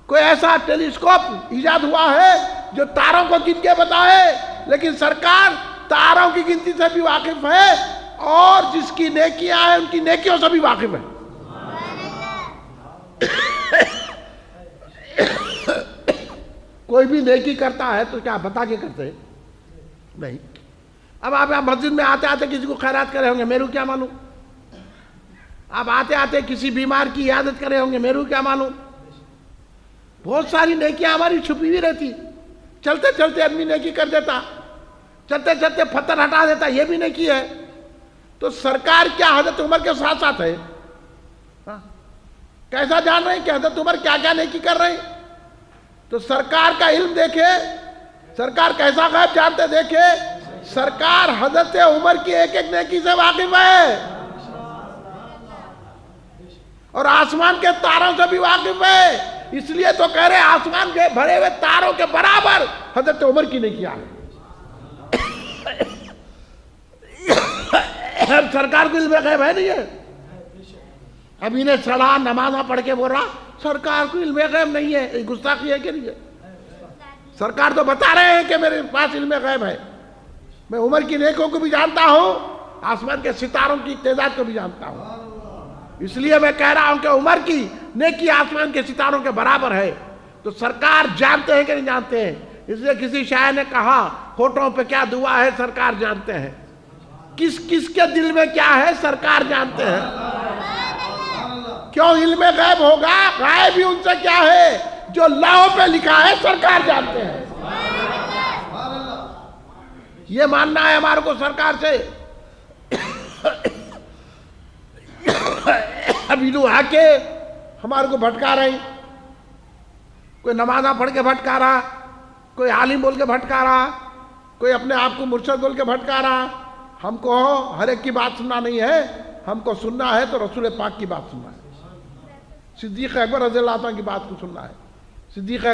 کوئی ایسا ٹیلیسکوپ ایجاد ہوا ہے جو تاروں کو گن کے بتائے؟ لیکن سرکار تاروں کی گنتی سے بھی واقف ہے اور جس کی نیکیاں ہیں ان کی نیکیوں سے بھی واقف ہے. کوئی بھی نیکی کرتا ہے تو کیا بتا کے کرتے نہیں. اب آپ یہاں مسجد میں آتے آتے کسی کو خیرات کرے ہوں گے، میرے کو کیا معلوم؟ آپ آتے آتے کسی بیمار کی عیادت کرے ہوں گے، میرے کو کیا معلوم؟ بہت ساری نیکیاں ہماری چھپی ہوئی رہتی. چلتے چلتے آدمی نیکی کر دیتا، چلتے چلتے پتھر ہٹا دیتا، یہ بھی نیکی ہے. تو سرکار کیا حضرت عمر کے ساتھ ساتھ ہے؟ کیسا جان رہے ہیں کہ حضرت عمر کیا کیا نیکی کر رہے ہیں؟ تو سرکار کا علم دیکھے، سرکار کیسا غیب جانتے دیکھے. سرکار حضرت عمر کی ایک ایک نیکی سے واقف ہے اور آسمان کے تاروں سے بھی واقف ہے. اس لیے تو کہہ رہے آسمان کے بھرے ہوئے تاروں کے برابر حضرت عمر کی نیکیاں ہیں. سرکار کو علم غیب ہے نہیں ہے؟ اب انہیں سڑا نمازاں پڑھ کے بول رہا سرکار کو علم غیب نہیں ہے، گستاخی ہے کہ نہیں ہے؟ سرکار تو بتا رہے ہیں کہ میرے پاس علم غیب ہے. میں عمر کی نیکیوں کو بھی جانتا ہوں، آسمان کے ستاروں کی تعداد کو بھی جانتا ہوں. اس لیے میں کہہ رہا ہوں کہ عمر کی نیکی آسمان کے ستاروں کے برابر ہے. تو سرکار جانتے ہیں کہ نہیں جانتے ہیں؟ اس لیے کسی شاعر نے کہا ہوٹوں پہ کیا دعا ہے سرکار جانتے ہیں. کس کس کے دل میں کیا ہے سرکار جانتے ہیں. کیوں علم غیب ہوگا؟ غائب ہی ان سے کیا ہے جو لوحوں پہ لکھا ہے سرکار جانتے ہیں. یہ ماننا ہے ہمارے کو سرکار سے. ابھی لوگ آ کے ہمارے کو بھٹکا رہے ہیں، کوئی نمازاں پڑھ کے بھٹکا رہا، کوئی عالم بول کے بھٹکا رہا. کوئی اپنے آپ کو مرشد بول کے بھٹکا رہا، ہم کو ہر ایک کی بات سننا نہیں ہے، ہم کو سننا ہے تو رسول پاک کی بات سننا ہے، صدیق اکبر رضی اللہ عنہ کی بات کو سننا ہے۔ صدیق